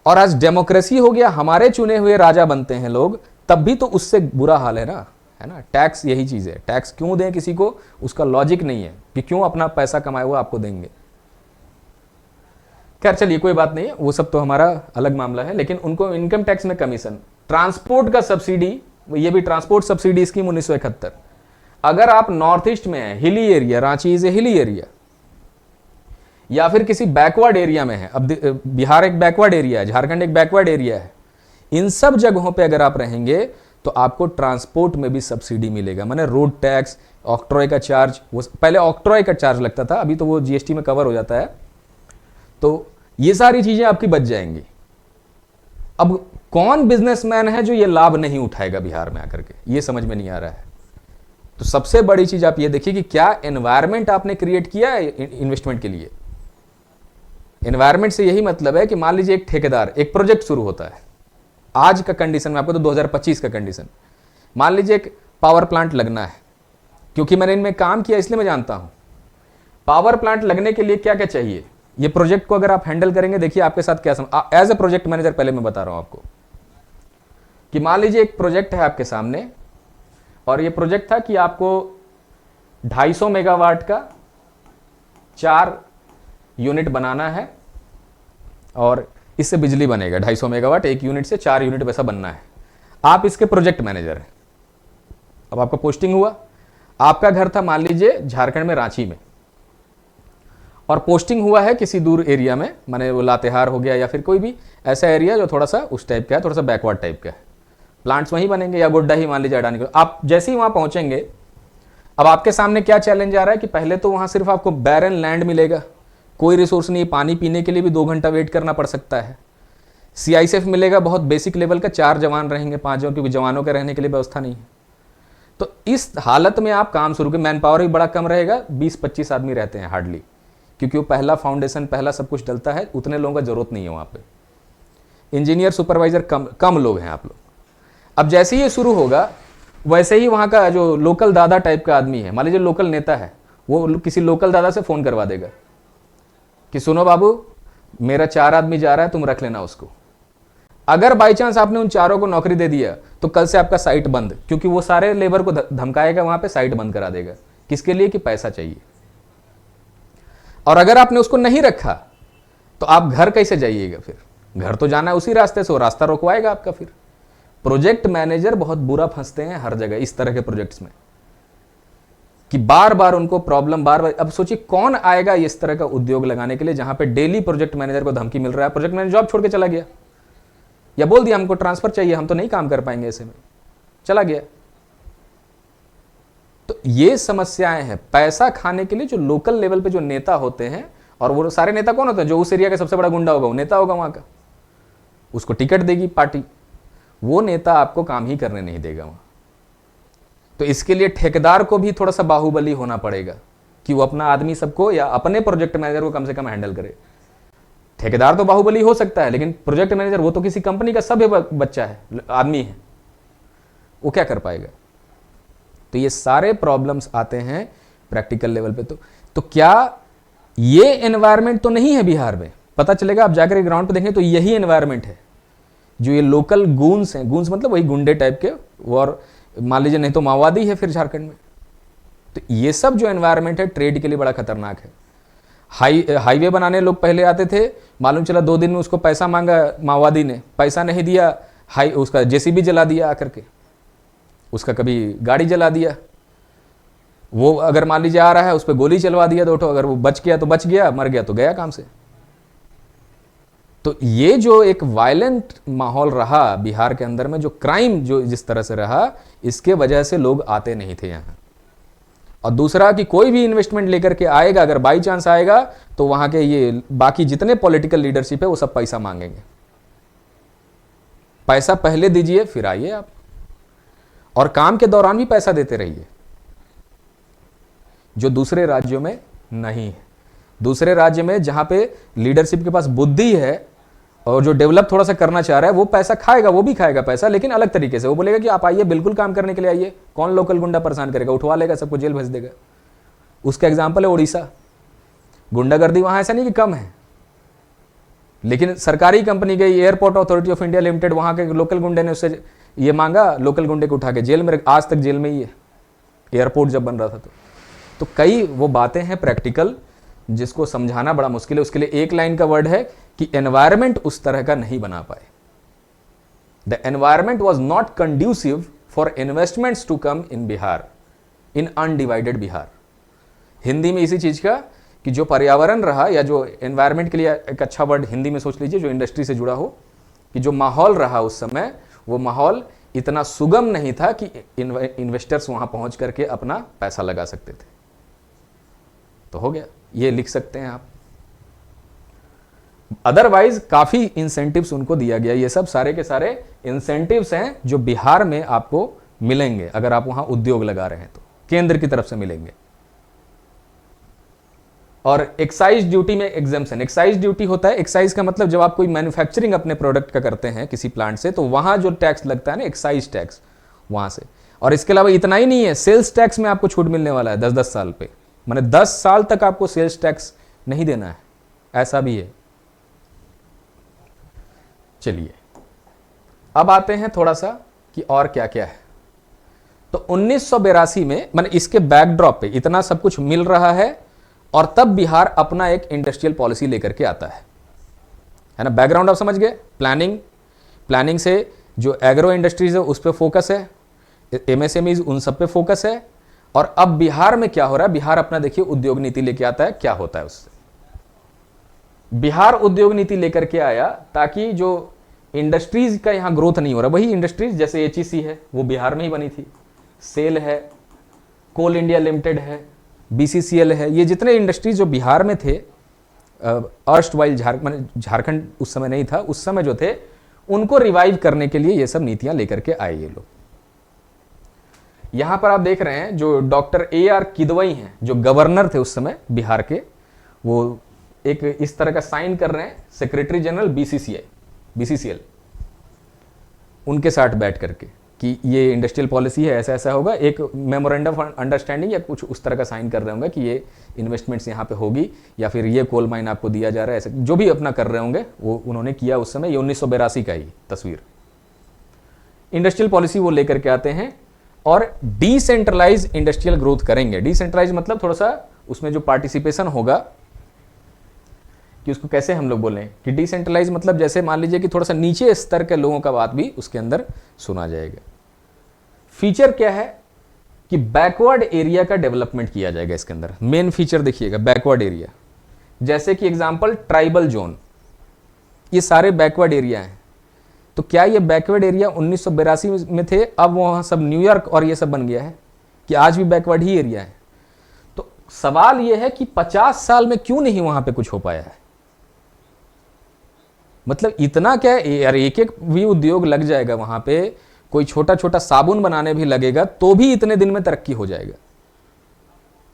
और आज डेमोक्रेसी हो गया, हमारे चुने हुए राजा बनते हैं लोग, तब भी तो उससे बुरा हाल है ना, है ना। टैक्स यही चीज है, टैक्स क्यों दें किसी को, उसका लॉजिक नहीं है कि क्यों अपना पैसा कमाया हुआ आपको देंगे। खैर चलिए कोई बात नहीं है, वो सब तो हमारा अलग मामला है। लेकिन उनको इनकम टैक्स में कमीशन, ट्रांसपोर्ट का सब्सिडी, ये भी ट्रांसपोर्ट सब्सिडी स्कीम 1971। अगर आप नॉर्थ ईस्ट में है, hilly area, Ranchi is a hilly area, या फिर किसी बैकवर्ड एरिया में है, अब बिहार एक बैकवर्ड एरिया है, झारखंड एक बैकवर्ड एरिया है, इन सब जगहों पे अगर आप रहेंगे तो आपको ट्रांसपोर्ट में भी सब्सिडी मिलेगा। माने रोड टैक्स, ऑक्ट्रॉय का चार्ज, वो पहले ऑक्ट्रॉय का चार्ज लगता था, अभी तो वो GST में कवर हो जाता है। तो ये सारी चीजें आपकी बच जाएंगी। अब कौन बिजनेसमैन है जो ये लाभ नहीं उठाएगा बिहार में आकर के, ये समझ में नहीं आ रहा है। तो सबसे बड़ी चीज आप ये देखिए कि क्या एनवायरमेंट आपने क्रिएट किया है इन्वेस्टमेंट के लिए। एनवायरमेंट से यही मतलब है कि मान लीजिए एक ठेकेदार, एक प्रोजेक्ट शुरू होता है, आज का कंडीशन में आपको तो 2025 का कंडीशन, मान लीजिए एक पावर प्लांट लगना है, क्योंकि मैंने इनमें काम किया इसलिए मैं जानता हूं। पावर प्लांट लगने के लिए क्या क्या चाहिए, ये प्रोजेक्ट को अगर आप हैंडल करेंगे, देखिए आपके साथ क्या एज ए प्रोजेक्ट मैनेजर पहले मैं बता रहा हूं आपको कि मान लीजिए एक प्रोजेक्ट है आपके सामने, और ये प्रोजेक्ट था कि आपको 250 मेगावाट का 4 यूनिट बनाना है, और इससे बिजली बनेगा 250 मेगावाट, एक यूनिट से 4 यूनिट वैसा बनना है। आप इसके प्रोजेक्ट मैनेजर हैं। अब आपका पोस्टिंग हुआ, आपका घर था मान लीजिए झारखंड में रांची में, और पोस्टिंग हुआ है किसी दूर एरिया में, माने वो लातेहार हो गया या फिर कोई भी ऐसा एरिया जो थोड़ा सा उस टाइप का है, थोड़ा सा बैकवर्ड टाइप का है। प्लांट्स वहीं बनेंगे, या गोड्डा ही मान लीजिए अडानी को। आप जैसे ही वहां पहुंचेंगे, अब आपके सामने क्या चैलेंज आ रहा है कि पहले तो वहां सिर्फ आपको बैरन लैंड मिलेगा, कोई रिसोर्स नहीं, पानी पीने के लिए भी 2 घंटा वेट करना पड़ सकता है। CISF मिलेगा बहुत बेसिक लेवल का, 4 जवान रहेंगे, 5 जवान, क्योंकि जवानों के रहने के लिए व्यवस्था नहीं है। तो इस हालत में आप काम शुरू करें, मैन पावर भी बड़ा कम रहेगा, 20-25 आदमी रहते हैं हार्डली, क्योंकि वो पहला फाउंडेशन, पहला सब कुछ डलता है, उतने लोगों का जरूरत नहीं है वहां पे। इंजीनियर सुपरवाइजर कम लोग हैं आप लोग। अब जैसे ही ये शुरू होगा वैसे ही वहां का जो लोकल दादा टाइप का आदमी है, मान लीजिए लोकल नेता है, वो किसी लोकल दादा से फोन करवा देगा कि सुनो बाबू, मेरा 4 आदमी जा रहा है, तुम रख लेना उसको। अगर बाई चांस आपने उन चारों को नौकरी दे दिया तो कल से आपका साइट बंद, क्योंकि वो सारे लेबर को धमकाएगा, वहां पे साइट बंद करा देगा। किसके लिए? कि पैसा चाहिए। और अगर आपने उसको नहीं रखा तो आप घर कैसे जाइएगा? फिर घर तो जाना है उसी रास्ते से, वो रास्ता रोकवाएगा आपका। फिर प्रोजेक्ट मैनेजर बहुत बुरा फंसते हैं हर जगह इस तरह के प्रोजेक्ट्स में, कि बार बार उनको प्रॉब्लम, बार बार। अब सोचिए कौन आएगा इस तरह का उद्योग लगाने के लिए जहां पे डेली प्रोजेक्ट मैनेजर को धमकी मिल रहा है, प्रोजेक्ट मैनेजर जॉब छोड़ के चला गया या बोल दिया हमको ट्रांसफर चाहिए, हम तो नहीं काम कर पाएंगे ऐसे में, चला गया। तो ये समस्याएं हैं पैसा खाने के लिए। जो लोकल लेवल पे जो नेता होते हैं, और वो सारे नेता कौन होते हैं? जो उस एरिया का सबसे बड़ा गुंडा होगा वो नेता होगा वहां का, उसको टिकट देगी पार्टी, वो नेता आपको काम ही करने नहीं देगा वहां। तो इसके लिए ठेकेदार को भी थोड़ा सा बाहुबली होना पड़ेगा कि वो अपना आदमी सबको या अपने प्रोजेक्ट मैनेजर को कम से कम हैंडल करे। ठेकेदार तो बाहुबली हो सकता है, लेकिन प्रोजेक्ट मैनेजर वो तो किसी कंपनी का सभ्य बच्चा है, आदमी है, वो क्या कर पाएगा? तो ये सारे प्रॉब्लम्स आते हैं प्रैक्टिकल लेवल पे। तो क्या ये एनवायरनमेंट तो नहीं है बिहार में? पता चलेगा आप जाकर ग्राउंड पे देखें तो यही एनवायरनमेंट है जो ये लोकल गूंस हैं। गूंस मतलब वही गुंडे टाइप के, और मान लीजिए नहीं तो माओवादी है फिर झारखंड में। तो ये सब जो एनवायरनमेंट है ट्रेड के लिए बड़ा खतरनाक है। हाईवे बनाने लोग पहले आते थे, मालूम चला 2 दिन में उसको पैसा मांगा माओवादी ने, पैसा नहीं दिया, उसका जेसीबी जला दिया आकर के, उसका कभी गाड़ी जला दिया। वो अगर मान लीजिए आ रहा है उस पर गोली चलवा दिया 2 ठो, अगर वो बच गया तो बच गया, मर गया तो गया काम से। तो ये जो एक वायलेंट माहौल रहा बिहार के अंदर में, जो क्राइम जो जिस तरह से रहा, इसके वजह से लोग आते नहीं थे यहाँ। और दूसरा कि कोई भी इन्वेस्टमेंट लेकर के आएगा, अगर बाई चांस आएगा, तो वहां के ये बाकी जितने पॉलिटिकल लीडरशिप है वो सब पैसा मांगेंगे। पैसा पहले दीजिए फिर आइए आप, और काम के दौरान भी पैसा देते रहिए, जो दूसरे राज्यों में नहीं है। दूसरे राज्य में जहां पे लीडरशिप के पास बुद्धि है और जो डेवलप थोड़ा सा करना चाह रहा है, वो पैसा खाएगा, वो भी खाएगा पैसा, लेकिन अलग तरीके से। वो बोलेगा कि आप आइए, बिल्कुल काम करने के लिए आइए। कौन लोकल गुंडा परेशान करेगा? उठवा लेगा, सबको जेल भेज देगा। उसका एग्जाम्पल है उड़ीसा। गुंडागर्दी वहां ऐसा नहीं कि कम है, लेकिन सरकारी कंपनी गई, airport authority of India limited, वहां के लोकल गुंडे ने उससे ये मांगा, लोकल गुंडे को उठा के जेल में, आज तक जेल में ही है, एयरपोर्ट जब बन रहा था। तो कई वो बातें हैं प्रैक्टिकल जिसको समझाना बड़ा मुश्किल है। उसके लिए एक लाइन का वर्ड है कि एनवायरमेंट उस तरह का नहीं बना पाए। The environment was not conducive for investments to come in Bihar, in undivided Bihar. Hindi में इसी चीज का कि जो पर्यावरण रहा, या जो एनवायरमेंट के लिए एक अच्छा वर्ड हिंदी में सोच लीजिए, जो इंडस्ट्री से जुड़ा हो, कि जो माहौल रहा उस समय, वो माहौल इतना सुगम नहीं था कि इन्वेस्टर्स वहां पहुंच करके अपना पैसा लगा सकते थे। तो हो गया, ये लिख सकते हैं आप। अदरवाइज काफी इंसेंटिव्स उनको दिया गया। ये सब सारे के सारे इंसेंटिव्स हैं जो बिहार में आपको मिलेंगे अगर आप वहां उद्योग लगा रहे हैं तो, केंद्र की तरफ से मिलेंगे। और एक्साइज ड्यूटी में एग्जेम्पशन। एक्साइज ड्यूटी होता है, एक्साइज का मतलब जब आप कोई मैन्युफैक्चरिंग अपने प्रोडक्ट का करते हैं किसी प्लांट से, तो वहां जो टैक्स लगता है ना, एक्साइज टैक्स, वहां से। और इसके अलावा इतना ही नहीं है, सेल्स टैक्स में आपको छूट मिलने वाला है 10-10 साल पे, माने 10 साल तक आपको सेल्स टैक्स नहीं देना है, ऐसा भी है। चलिए अब आते हैं थोड़ा सा कि और क्या क्या है। तो 1982 में, माने इसके बैकड्रॉप पे इतना सब कुछ मिल रहा है, और तब बिहार अपना एक इंडस्ट्रियल पॉलिसी लेकर के आता है ना। बैकग्राउंड आप समझ गए। प्लानिंग से जो एग्रो इंडस्ट्रीज है उस पर फोकस है, एमएसएमईज उन सब पे फोकस है। और अब बिहार में क्या हो रहा है, बिहार अपना देखिए उद्योग नीति लेके आता है। क्या होता है उससे, बिहार उद्योग नीति लेकर के आया ताकि जो इंडस्ट्रीज का यहां ग्रोथ नहीं हो रहा, वही इंडस्ट्रीज जैसे एचईसी है वो बिहार में ही बनी थी, सेल है, कोल इंडिया लिमिटेड है, बीसीसीएल है, ये जितने इंडस्ट्रीज जो बिहार में थे, अर्स्ट वाइल झारखंड उस समय नहीं था, उस समय जो थे उनको रिवाइव करने के लिए ये सब नीतियां लेकर के आए ये लोग। यहां पर आप देख रहे हैं जो डॉक्टर AR किदवई हैं, जो गवर्नर थे उस समय बिहार के, वो एक इस तरह का साइन कर रहे हैं, सेक्रेटरी जनरल BCCL उनके साथ बैठ करके। कि ये इंडस्ट्रियल पॉलिसी है, ऐसा ऐसा होगा, एक मेमोरेंडम ऑफ अंडरस्टैंडिंग या कुछ उस तरह का साइन कर रहे होंगे कि ये इन्वेस्टमेंट्स यहाँ पे होगी, या फिर ये कोल माइन आपको दिया जा रहा है, ऐसे जो भी अपना कर रहे होंगे वो उन्होंने किया उस समय। ये 1982 का ही तस्वीर। इंडस्ट्रियल पॉलिसी वो लेकर के आते हैं और डिसेंट्रलाइज इंडस्ट्रियल ग्रोथ करेंगे। डिसेंट्रलाइज मतलब थोड़ा सा उसमें जो पार्टिसिपेशन होगा, कि उसको कैसे हम लोग बोलें कि डिसेंट्रलाइज मतलब जैसे मान लीजिए कि थोड़ा सा नीचे स्तर के लोगों का बात भी उसके अंदर सुना जाएगा। फीचर क्या है कि बैकवर्ड एरिया का डेवलपमेंट किया जाएगा इसके अंदर। मेन फीचर देखिएगा बैकवर्ड एरिया, जैसे कि एग्जांपल ट्राइबल जोन, ये सारे बैकवर्ड एरिया हैं। तो क्या ये बैकवर्ड एरिया 1982 में थे, अब वहां सब न्यूयॉर्क और ये सब बन गया है, कि आज भी बैकवर्ड ही एरिया है? तो सवाल ये है कि 50 साल में क्यों नहीं वहां पे कुछ हो पाया है? मतलब इतना क्या यार, एक एक भी उद्योग लग जाएगा वहां पे, कोई छोटा छोटा साबुन बनाने भी लगेगा तो भी इतने दिन में तरक्की हो जाएगा,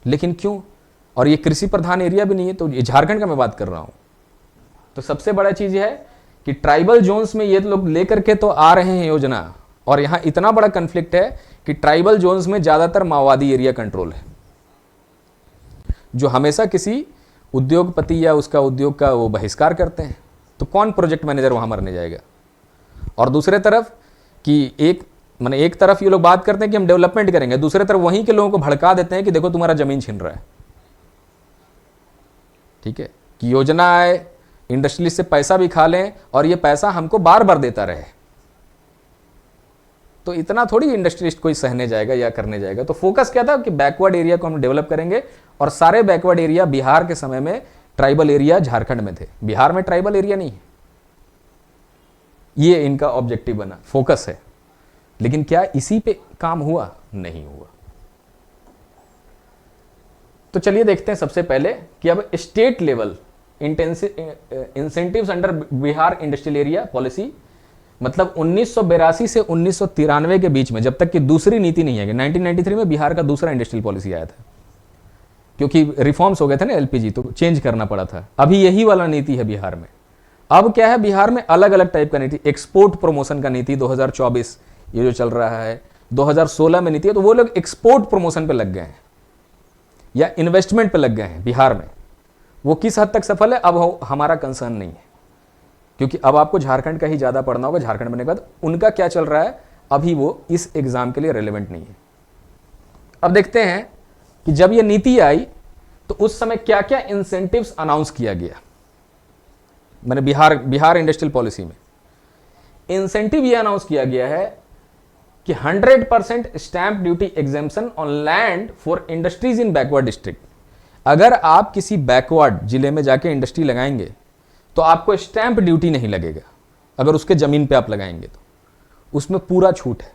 लेकिन क्यों? और ये कृषि प्रधान एरिया भी नहीं है, तो ये झारखंड का मैं बात कर रहा हूं। तो सबसे बड़ा चीज है कि ट्राइबल जोन्स में ये लोग लेकर के तो आ रहे हैं योजना, और यहां इतना बड़ा कंफ्लिक्ट है कि ट्राइबल जोन्स में ज्यादातर माओवादी एरिया कंट्रोल है, जो हमेशा किसी उद्योगपति या उसका उद्योग का वो बहिष्कार करते हैं। तो कौन प्रोजेक्ट मैनेजर वहां मरने जाएगा? और दूसरे तरफ कि एक तरफ ये लोग बात करते हैं कि हम डेवलपमेंट करेंगे, दूसरे तरफ वहीं के लोगों को भड़का देते हैं कि देखो तुम्हारा जमीन छीन रहा है। ठीक है, कि योजना आए, इंडस्ट्रियलिस्ट से पैसा भी खा लें और ये पैसा हमको बार बार देता रहे। तो इतना थोड़ी इंडस्ट्रियलिस्ट कोई सहने जाएगा या करने जाएगा। तो फोकस क्या था कि बैकवर्ड एरिया को हम डेवलप करेंगे, और सारे बैकवर्ड एरिया बिहार के समय में ट्राइबल एरिया झारखंड में थे, बिहार में ट्राइबल एरिया नहीं है। ये इनका ऑब्जेक्टिव बना, फोकस है। लेकिन क्या इसी पे काम हुआ? नहीं हुआ। तो चलिए देखते हैं सबसे पहले कि अब state level incentives under Bihar industrial area policy, मतलब 1982 से 1993 के बीच में, जब तक कि दूसरी नीति नहीं आएगी। 1993 में बिहार का दूसरा इंडस्ट्रियल पॉलिसी आया था, क्योंकि रिफॉर्म्स हो गए थे ना एलपीजी, तो चेंज करना पड़ा था। अभी यही वाला नीति है बिहार में। अब क्या है, बिहार में अलग अलग टाइप का नीति, एक्सपोर्ट प्रमोशन का नीति 2024 ये जो चल रहा है, 2016 में नीति है। तो वो लोग एक्सपोर्ट प्रमोशन पे लग गए हैं या इन्वेस्टमेंट पे लग गए हैं बिहार में। वो किस हद तक सफल है अब हमारा कंसर्न नहीं है, क्योंकि अब आपको झारखंड का ही ज्यादा पढ़ना होगा। झारखंड बनने के बाद उनका क्या चल रहा है अभी वो इस एग्जाम के लिए रेलेवेंट नहीं है। अब देखते हैं कि जब ये नीति आई तो उस समय क्या क्या इंसेंटिव्स अनाउंस किया गया। मैंने बिहार इंडस्ट्रियल पॉलिसी में इंसेंटिव ये अनाउंस किया गया है कि 100% stamp duty exemption on land for industries in backward district. अगर आप किसी बैकवर्ड जिले में जाके इंडस्ट्री लगाएंगे तो आपको स्टैंप ड्यूटी नहीं लगेगा, अगर उसके जमीन पे आप लगाएंगे तो उसमें पूरा छूट है।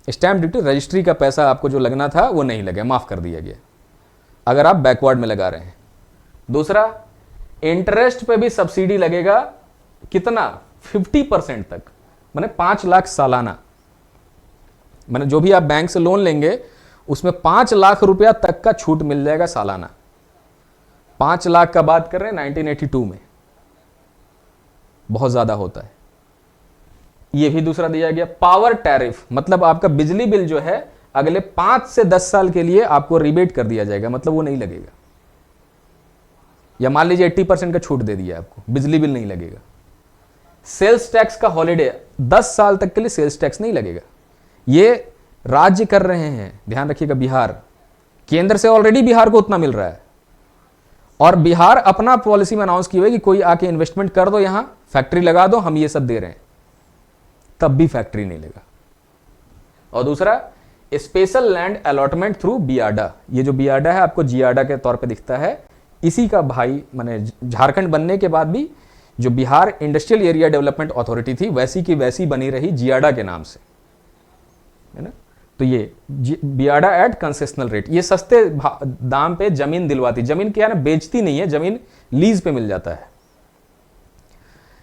स्टैंप ड्यूटी, रजिस्ट्री का पैसा आपको जो लगना था वो नहीं लगे, माफ कर दिया गया अगर आप बैकवर्ड में लगा रहे हैं। दूसरा, इंटरेस्ट पे भी सब्सिडी लगेगा, कितना? 50% तक, माने 5 लाख सालाना। माने जो भी आप बैंक से लोन लेंगे उसमें 5 लाख रुपया तक का छूट मिल जाएगा सालाना। 5 लाख का बात कर रहे हैं 1982 में, बहुत ज्यादा होता है। यह भी दूसरा दिया गया। पावर टैरिफ, मतलब आपका बिजली बिल जो है अगले 5 से 10 साल के लिए आपको रिबेट कर दिया जाएगा, मतलब वो नहीं लगेगा। या मान लीजिए 80% का छूट दे दिया आपको, बिजली बिल नहीं लगेगा। सेल्स टैक्स का हॉलिडे, 10 साल तक के लिए सेल्स टैक्स नहीं लगेगा। ये राज्य कर रहे हैं, ध्यान रखिएगा। बिहार, केंद्र से ऑलरेडी बिहार को उतना मिल रहा है, और बिहार अपना पॉलिसी में अनाउंस की हुई कि कोई आके इन्वेस्टमेंट कर दो, यहां फैक्ट्री लगा दो, हम ये सब दे रहे हैं, तब भी फैक्ट्री नहीं लेगा। और दूसरा, special land allotment through BIADA. ये जो बियाडा है आपको जियाडा के तौर पे दिखता है, इसी का भाई माने झारखंड बनने के बाद भी जो Bihar industrial area development authority थी वैसी की वैसी बनी रही जियाडा के नाम से, है ना। तो ये बियाडा एट कंसेशनल रेट, ये सस्ते दाम पे जमीन दिलवाती। जमीन क्या है ना, बेचती नहीं है, जमीन लीज पे मिल जाता है।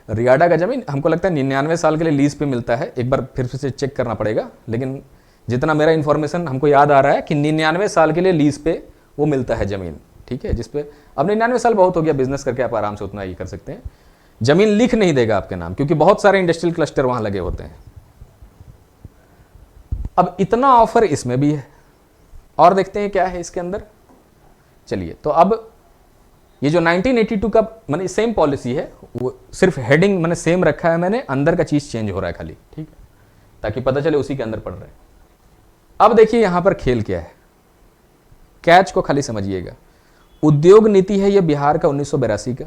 रियाडा का जमीन हमको लगता है 99 साल के लिए लीज पे मिलता है, एक बार फिर से चेक करना पड़ेगा, लेकिन जितना मेरा इंफॉर्मेशन हमको याद आ रहा है कि 99 साल के लिए लीज पे वो मिलता है जमीन। ठीक है, जिसपे अब 99 साल बहुत हो गया, बिजनेस करके आप आराम से उतना ही कर सकते हैं। जमीन लिख नहीं देगा आपके नाम, क्योंकि बहुत सारे इंडस्ट्रियल क्लस्टर वहां लगे होते हैं। अब इतना ऑफर इसमें भी है, और देखते हैं क्या है इसके अंदर। चलिए, तो अब ये जो 1982 का मैंने सेम पॉलिसी है, वो सिर्फ हेडिंग मैंने सेम रखा है, मैंने अंदर का चीज चेंज हो रहा है खाली, ठीक है, ताकि पता चले उसी के अंदर पढ़ रहे हैं। अब देखिए यहां पर खेल क्या है, कैच को खाली समझिएगा। उद्योग नीति है ये बिहार का 1982 का।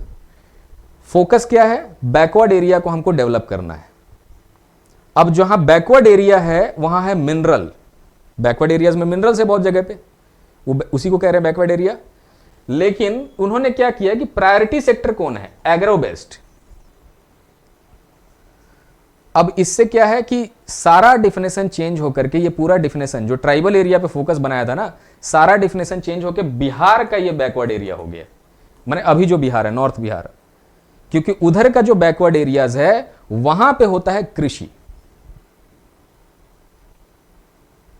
फोकस क्या है, बैकवर्ड एरिया को हमको डेवलप करना है। अब जहां बैकवर्ड एरिया है वहां है मिनरल, बैकवर्ड एरियाज में मिनरल्स है बहुत जगह पे, वो उसी को कह रहे हैं बैकवर्ड एरिया। लेकिन उन्होंने क्या किया कि प्रायोरिटी सेक्टर कौन है, एग्रो बेस्ड। अब इससे क्या है कि सारा डिफिनेशन चेंज होकर के, ये पूरा डिफिनेशन जो ट्राइबल एरिया पे फोकस बनाया था ना, सारा डिफिनेशन चेंज होकर बिहार का ये बैकवर्ड एरिया हो गया। माने अभी जो बिहार है, नॉर्थ बिहार, क्योंकि उधर का जो बैकवर्ड एरियाज है वहां पे होता है कृषि।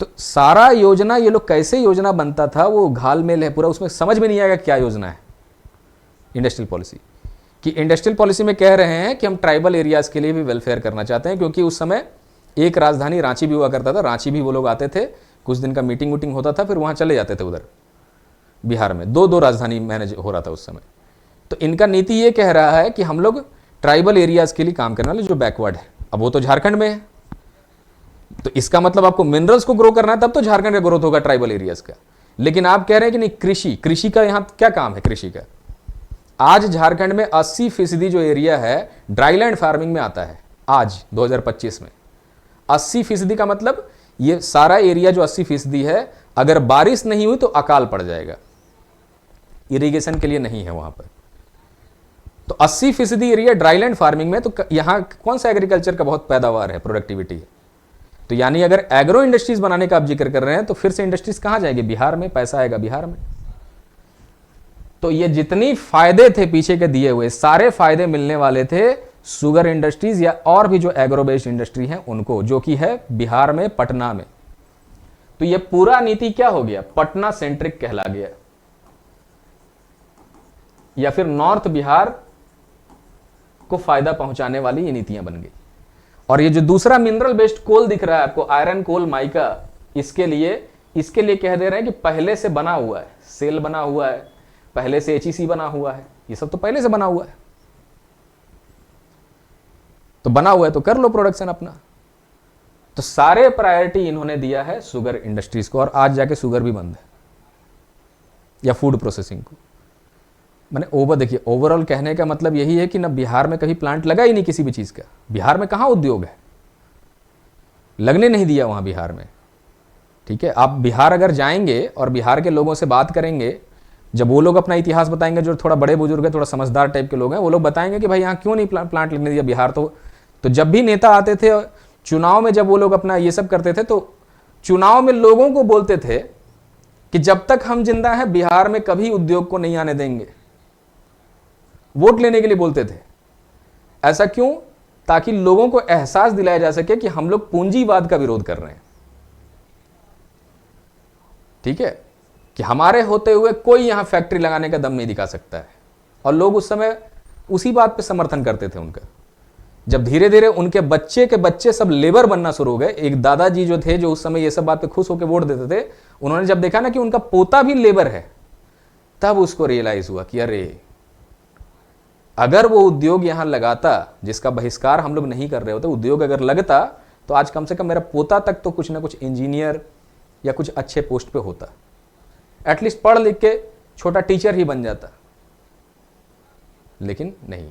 तो सारा योजना ये लोग कैसे योजना बनता था वो घालमेल है पूरा, उसमें समझ में नहीं आएगा क्या योजना है इंडस्ट्रियल पॉलिसी कि इंडस्ट्रियल पॉलिसी में कह रहे हैं कि हम ट्राइबल एरियाज के लिए भी वेलफेयर करना चाहते हैं, क्योंकि उस समय एक राजधानी रांची भी हुआ करता था, रांची भी वो लोग आते थे, कुछ दिन का मीटिंग वूटिंग होता था, फिर वहां चले जाते थे उधर बिहार में। दो राजधानी मैनेज हो रहा था उस समय। तो इनका नीति ये कह रहा है कि हम लोग ट्राइबल एरियाज के लिए काम करने वाले जो बैकवर्ड है, अब वो तो झारखंड में है, तो इसका मतलब आपको मिनरल्स को ग्रो करना है, तब तो झारखंड का ग्रोथ होगा ट्राइबल एरियाज का। लेकिन आप कह रहे हैं कि नहीं, कृषि का यहां क्या काम है कृषि का। आज झारखंड में 80% जो एरिया है ड्राईलैंड फार्मिंग में आता है। आज 2025 में 80% का मतलब ये सारा एरिया जो 80% है, अगर बारिश नहीं हुई तो अकाल पड़ जाएगा, इरिगेशन के लिए नहीं है वहां पर। तो 80% एरिया ड्राईलैंड फार्मिंग में, तो यहां कौन सा एग्रीकल्चर का बहुत पैदावार है, प्रोडक्टिविटी है। तो यानी अगर एग्रो इंडस्ट्रीज बनाने का आप जिक्र कर रहे हैं तो फिर से इंडस्ट्रीज कहां जाएगी, बिहार में, पैसा आएगा बिहार में। तो ये जितनी फायदे थे पीछे के दिए हुए, सारे फायदे मिलने वाले थे शुगर इंडस्ट्रीज या और भी जो एग्रो बेस्ड इंडस्ट्री है उनको, जो कि है बिहार में, पटना में। तो ये पूरा नीति क्या हो गया, पटना सेंट्रिक कहला गया, या फिर नॉर्थ बिहार को फायदा पहुंचाने वाली ये नीतियां बन गई। और ये जो दूसरा मिनरल बेस्ड कोल दिख रहा है आपको, आयरन कोल, माइका, इसके लिए कह दे रहे हैं कि पहले से बना हुआ है, सेल बना हुआ है, पहले से एचईसी बना हुआ है, ये सब तो पहले से बना हुआ है। तो बना हुआ है तो कर लो प्रोडक्शन अपना। तो सारे प्रायोरिटी इन्होंने दिया है शुगर इंडस्ट्रीज को, और आज जाके शुगर भी बंद है, या फूड प्रोसेसिंग को। मैंने देखिए, ओवरऑल कहने का मतलब यही है कि ना बिहार में कभी प्लांट लगा ही नहीं किसी भी चीज का। बिहार में कहां उद्योग है, लगने नहीं दिया वहां बिहार में। ठीक है, आप बिहार अगर जाएंगे और बिहार के लोगों से बात करेंगे, जब वो लोग अपना इतिहास बताएंगे, जो थोड़ा बड़े बुजुर्ग है, थोड़ा समझदार टाइप के लोग हैं, वो लोग बताएंगे कि भाई यहाँ क्यों नहीं प्लांट लगने दिया बिहार। तो जब भी नेता आते थे चुनाव में, जब वो लोग अपना ये सब करते थे, तो चुनाव में लोगों को बोलते थे कि जब तक हम जिंदा हैं बिहार में कभी उद्योग को नहीं आने देंगे। वोट लेने के लिए बोलते थे। ऐसा क्यों, ताकि लोगों को एहसास दिलाया जा सके कि हम लोग पूंजीवाद का विरोध कर रहे हैं। ठीक है, कि हमारे होते हुए कोई यहां फैक्ट्री लगाने का दम नहीं दिखा सकता है। और लोग उस समय उसी बात पे समर्थन करते थे उनका। जब धीरे धीरे उनके बच्चे के बच्चे सब लेबर बनना शुरू हो गए, एक दादाजी जो थे जो उस समय ये सब बात पे खुश होकर वोट देते थे, उन्होंने जब देखा ना कि उनका पोता भी लेबर है, तब उसको रियलाइज हुआ कि अरे, अगर वो उद्योग यहां लगाता जिसका बहिष्कार हम लोग नहीं कर रहे होते, उद्योग अगर लगता तो आज कम से कम मेरा पोता तक तो कुछ ना कुछ इंजीनियर या कुछ अच्छे पोस्ट पे होता, एटलीस्ट पढ़ लिख के छोटा टीचर ही बन जाता। लेकिन नहीं।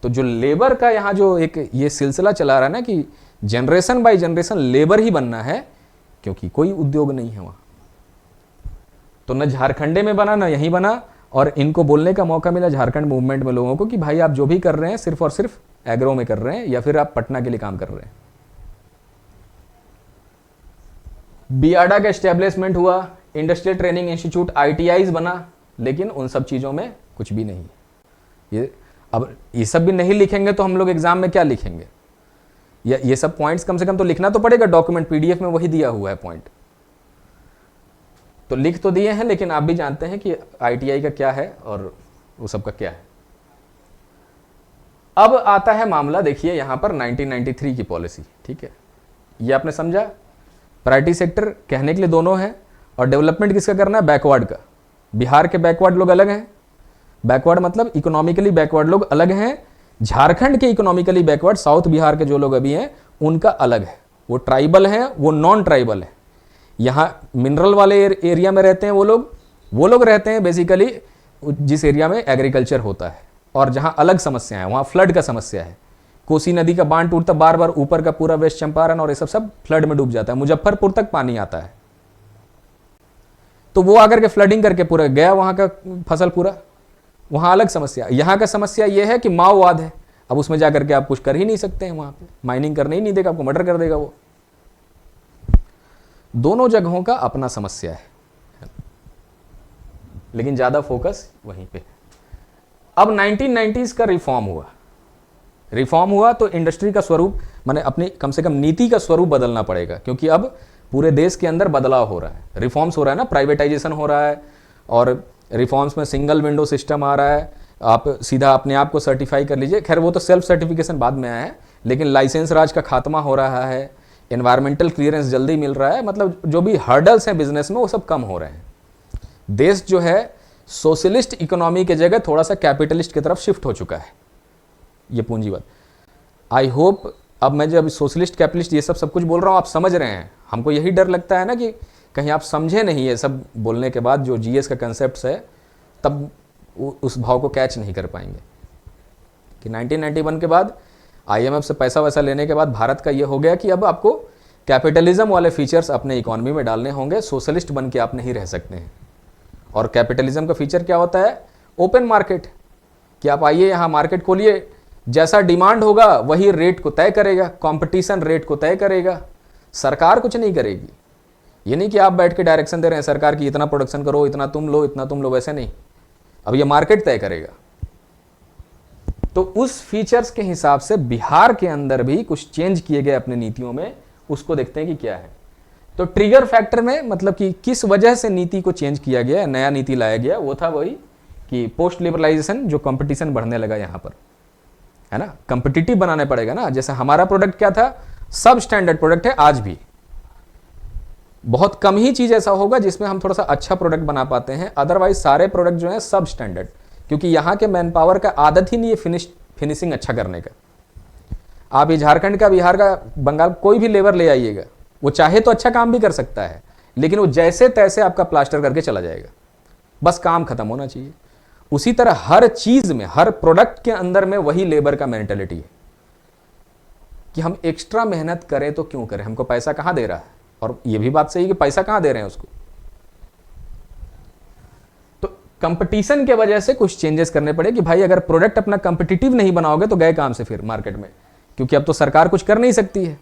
तो जो लेबर का यहां जो एक ये सिलसिला चला रहा है ना कि जनरेशन बाय जनरेशन लेबर ही बनना है, क्योंकि कोई उद्योग नहीं है वहां। तो न झारखंडे में बना, न यहीं बना, और इनको बोलने का मौका मिला झारखंड मूवमेंट में लोगों को कि भाई आप जो भी कर रहे हैं सिर्फ और सिर्फ एग्रो में कर रहे हैं, या फिर आप पटना के लिए काम कर रहे हैं। बियाडा का एस्टेब्लिशमेंट हुआ, इंडस्ट्रियल ट्रेनिंग इंस्टीट्यूट, आईटीआईज बना, लेकिन उन सब चीजों में कुछ भी नहीं। अब ये सब भी नहीं लिखेंगे तो हम लोग एग्जाम में क्या लिखेंगे? ये सब पॉइंट्स कम से कम तो लिखना तो पड़ेगा, डॉक्यूमेंट पीडीएफ में वही दिया हुआ है पॉइंट। तो लिख तो दिए हैं, लेकिन आप भी जानते हैं कि आईटीआई का क्या है और वो सब का क्या है। अब आता है मामला, देखिए यहां पर 1993 की पॉलिसी। ठीक है, ये आपने समझा प्रायोरिटी सेक्टर कहने के लिए दोनों है, और डेवलपमेंट किसका करना है? बैकवर्ड का। बिहार के बैकवर्ड लोग अलग हैं, बैकवर्ड मतलब इकोनॉमिकली बैकवर्ड लोग अलग हैं। झारखंड के इकोनॉमिकली बैकवर्ड साउथ बिहार के जो लोग अभी हैं उनका अलग है, वो ट्राइबल हैं, वो नॉन ट्राइबल है। यहाँ मिनरल वाले एरिया में रहते हैं वो लोग रहते हैं बेसिकली जिस एरिया में एग्रीकल्चर होता है, और जहाँ अलग समस्या है वहाँ फ्लड का समस्या है। कोसी नदी का बांध टूटता बार बार, ऊपर का पूरा वेस्ट चंपारण और ये सब फ्लड में डूब जाता है, मुजफ्फरपुर तक पानी आता है। तो वो आकर के फ्लडिंग करके पूरा गया वहां का फसल पूरा, वहां अलग समस्या। यहां का समस्या ये है कि माओवाद है, अब उसमें जाकर के आप कुछ कर ही नहीं सकते हैं, वहां पे माइनिंग करने ही नहीं देगा, आपको मर्डर कर देगा वो। दोनों जगहों का अपना समस्या है, लेकिन ज्यादा फोकस वहीं पे। अब 1990s का रिफॉर्म हुआ तो इंडस्ट्री का स्वरूप, माने अपनी कम से कम नीति का स्वरूप बदलना पड़ेगा, क्योंकि अब पूरे देश के अंदर बदलाव हो रहा है, रिफॉर्म्स हो रहा है ना, प्राइवेटाइजेशन हो रहा है, और रिफॉर्म्स में सिंगल विंडो सिस्टम आ रहा है, आप सीधा अपने आप को सर्टिफाई कर लीजिए। खैर वो तो सेल्फ सर्टिफिकेशन बाद में आया है, लेकिन लाइसेंस राज का खात्मा हो रहा है, एनवायरमेंटल क्लियरेंस जल्दी मिल रहा है, मतलब जो भी हर्डल्स हैं बिजनेस में वो सब कम हो रहे हैं। देश जो है सोशलिस्ट इकोनॉमी के जगह थोड़ा सा कैपिटलिस्ट की तरफ शिफ्ट हो चुका है, ये पूंजीवाद। आई होप अब मैं जब सोशलिस्ट कैपिटलिस्ट ये सब कुछ बोल रहा हूँ आप समझ रहे हैं। हमको यही डर लगता है ना कि कहीं आप समझे नहीं ये सब बोलने के बाद, जो जीएस का कंसेप्ट है, तब उस भाव को कैच नहीं कर पाएंगे कि 1991 के बाद आईएमएफ से पैसा वैसा लेने के बाद भारत का ये हो गया कि अब आपको कैपिटलिज्म वाले फीचर्स अपने इकोनॉमी में डालने होंगे, सोशलिस्ट बन के आप नहीं रह सकते हैं। और कैपिटलिज्म का फीचर क्या होता है? ओपन मार्केट, कि आप आइए यहाँ मार्केट खोलिए, जैसा डिमांड होगा वही रेट को तय करेगा, कंपटीशन रेट को तय करेगा, सरकार कुछ नहीं करेगी। ये नहीं कि आप बैठ के डायरेक्शन दे रहे हैं सरकार की इतना प्रोडक्शन करो, इतना तुम लो, इतना तुम लो, वैसे नहीं, अब ये मार्केट तय करेगा। तो उस फीचर्स के हिसाब से बिहार के अंदर भी कुछ चेंज किए गए अपने नीतियों में, उसको देखते हैं कि क्या है। तो ट्रिगर फैक्टर में मतलब कि किस वजह से नीति को चेंज किया गया, नया नीति लाया गया, वो था वही कि पोस्ट लिबरलाइजेशन, जो कंपटीशन बढ़ने लगा यहाँ पर, है ना, कंपिटिटिव बनाने पड़ेगा ना। जैसे हमारा प्रोडक्ट क्या था, सब स्टैंडर्ड प्रोडक्ट है आज भी, बहुत कम ही चीज ऐसा होगा जिसमें हम थोड़ा सा अच्छा प्रोडक्ट बना पाते हैं, अदरवाइज सारे प्रोडक्ट जो है सब स्टैंडर्ड, क्योंकि यहाँ के मैन पावर का आदत ही नहीं है फिनिशिंग अच्छा करने का। आप ये झारखंड का, बिहार का, बंगाल, कोई भी लेबर ले आइएगा, वो चाहे तो अच्छा काम भी कर सकता है, लेकिन वो जैसे तैसे आपका प्लास्टर करके चला जाएगा, बस काम खत्म होना चाहिए। उसी तरह हर चीज में, हर प्रोडक्ट के अंदर में वही लेबर का मेंटेलिटी है कि हम एक्स्ट्रा मेहनत करें तो क्यों करें, हमको पैसा कहां दे रहा है, और ये भी बात सही है कि पैसा कहां दे रहे हैं उसको। तो कंपटीशन के वजह से कुछ चेंजेस करने पड़े कि भाई अगर प्रोडक्ट अपना कंपिटिटिव नहीं बनाओगे तो गए काम से फिर मार्केट में, क्योंकि अब तो सरकार कुछ कर नहीं सकती है।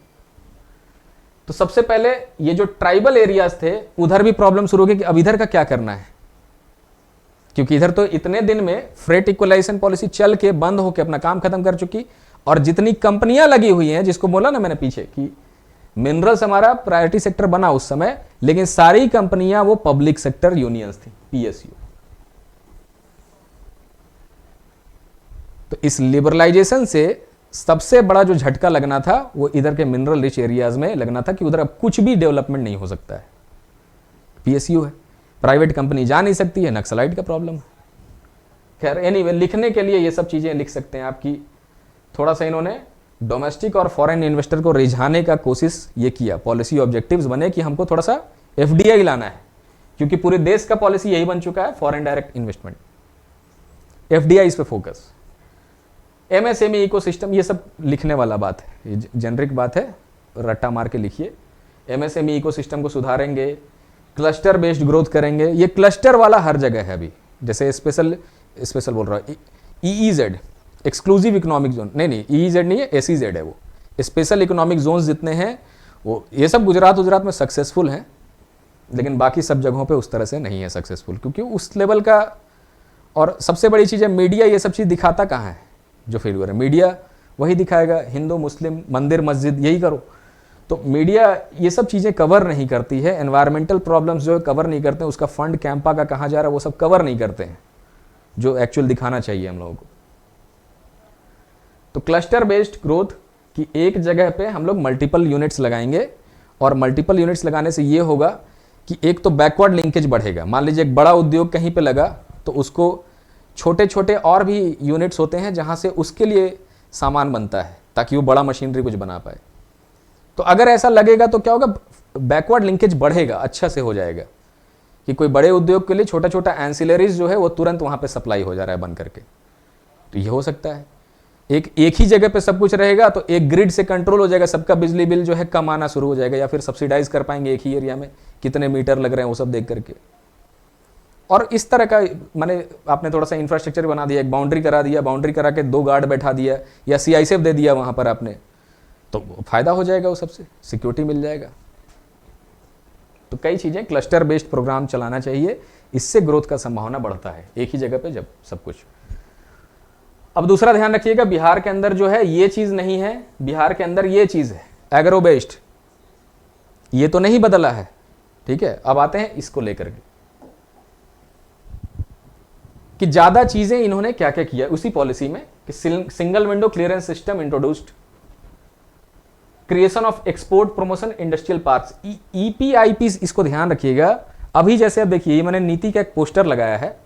तो सबसे पहले ये जो ट्राइबल एरियाज थे उधर भी प्रॉब्लम शुरू हो गई कि अब इधर का क्या करना है, क्योंकि इधर तो इतने दिन में फ्रेट इक्वलाइजेशन पॉलिसी चल के बंद होकर अपना काम खत्म कर चुकी, और जितनी कंपनियां लगी हुई हैं, जिसको बोला ना मैंने पीछे कि मिनरल्स हमारा प्रायोरिटी सेक्टर बना उस समय, लेकिन सारी कंपनियां वो पब्लिक सेक्टर यूनियंस थी, पीएसयू। तो इस लिबरलाइजेशन से सबसे बड़ा जो झटका लगना था वो इधर के मिनरल रिच एरियाज में लगना था कि उधर अब कुछ भी डेवलपमेंट नहीं हो सकता है, पीएसयू है, प्राइवेट कंपनी जा नहीं सकती है, नक्सलाइट का प्रॉब्लम है। खैर एनीवे, लिखने के लिए ये सब चीजें लिख सकते हैं आपकी। थोड़ा सा इन्होंने डोमेस्टिक और फॉरेन इन्वेस्टर को रिझाने का कोशिश ये किया, पॉलिसी ऑब्जेक्टिव्स बने कि हमको थोड़ा सा एफडीआई लाना है, क्योंकि पूरे देश का पॉलिसी यही बन चुका है, फॉरेन डायरेक्ट इन्वेस्टमेंट, एफडीआई इस पे फोकस, एमएसएमई इकोसिस्टम, ये सब लिखने वाला बात है, ये जेनरिक बात है, रट्टा मार के लिखिए। एमएसएमई इकोसिस्टम को सुधारेंगे, क्लस्टर बेस्ड ग्रोथ करेंगे, ये क्लस्टर वाला हर जगह है अभी, जैसे स्पेशल बोल रहा है, ईईजेड, एक्सक्लूसिव इकोनॉमिक जोन, नहीं ईईजेड नहीं है, एसईजेड है वो, स्पेशल इकोनॉमिक जोन्स जितने हैं वो, ये सब गुजरात में सक्सेसफुल हैं, लेकिन बाकी सब जगहों पे उस तरह से नहीं है सक्सेसफुल, क्योंकि उस लेवल का। और सबसे बड़ी चीज़ है मीडिया, ये सब चीज़ दिखाता कहाँ है, जो फेलियर है मीडिया वही दिखाएगा, हिंदू मुस्लिम मंदिर मस्जिद यही करो। तो मीडिया ये सब चीज़ें कवर नहीं करती है, एनवायरमेंटल प्रॉब्लम्स जो है कवर नहीं करते हैं, उसका फंड कैंपा का कहाँ जा रहा है वो सब कवर नहीं करते हैं, जो एक्चुअल दिखाना चाहिए हम लोगों को। तो क्लस्टर बेस्ड ग्रोथ की एक जगह पे हम लोग मल्टीपल यूनिट्स लगाएंगे, और मल्टीपल यूनिट्स लगाने से ये होगा कि एक तो बैकवर्ड लिंकेज बढ़ेगा। मान लीजिए एक बड़ा उद्योग कहीं पे लगा तो उसको छोटे छोटे और भी यूनिट्स होते हैं जहाँ से उसके लिए सामान बनता है ताकि वो बड़ा मशीनरी कुछ बना पाए। तो अगर ऐसा लगेगा तो क्या होगा, बैकवर्ड लिंकेज बढ़ेगा, अच्छा से हो जाएगा कि कोई बड़े उद्योग के लिए छोटा छोटा एंसिलरीज जो है वो तुरंत वहाँ पे सप्लाई हो जा रहा है बन करके। तो ये हो सकता है। एक ही जगह पे सब कुछ रहेगा तो एक ग्रिड से कंट्रोल हो जाएगा, सबका बिजली बिल जो है कम आना शुरू हो जाएगा, या फिर सब्सिडाइज कर पाएंगे एक ही एरिया में कितने मीटर लग रहे हैं वो सब देख करके। और इस तरह का माने आपने थोड़ा सा इंफ्रास्ट्रक्चर बना दिया, एक बाउंड्री करा दिया, बाउंड्री करा के 2 गार्ड बैठा दिया या CISF दे दिया वहाँ पर आपने, तो फायदा हो जाएगा, वो सबसे सिक्योरिटी मिल जाएगा। तो कई चीज़ें क्लस्टर बेस्ड प्रोग्राम चलाना चाहिए, इससे ग्रोथ का संभावना बढ़ता है एक ही जगह पे जब सब कुछ। अब दूसरा ध्यान रखिएगा, बिहार के अंदर जो है ये चीज़ नहीं है, बिहार के अंदर ये चीज़ है एग्रो बेस्ड, ये तो नहीं बदला है, ठीक है। अब आते हैं इसको लेकर के कि ज़्यादा चीज़ें इन्होंने क्या क्या किया उसी पॉलिसी में कि single window clearance system introduced, creation of export promotion industrial parks, EPIP, इसको ध्यान रखिएगा। अभी जैसे अब देखिए, ये मैंने नीति का एक पोस्टर लगाया है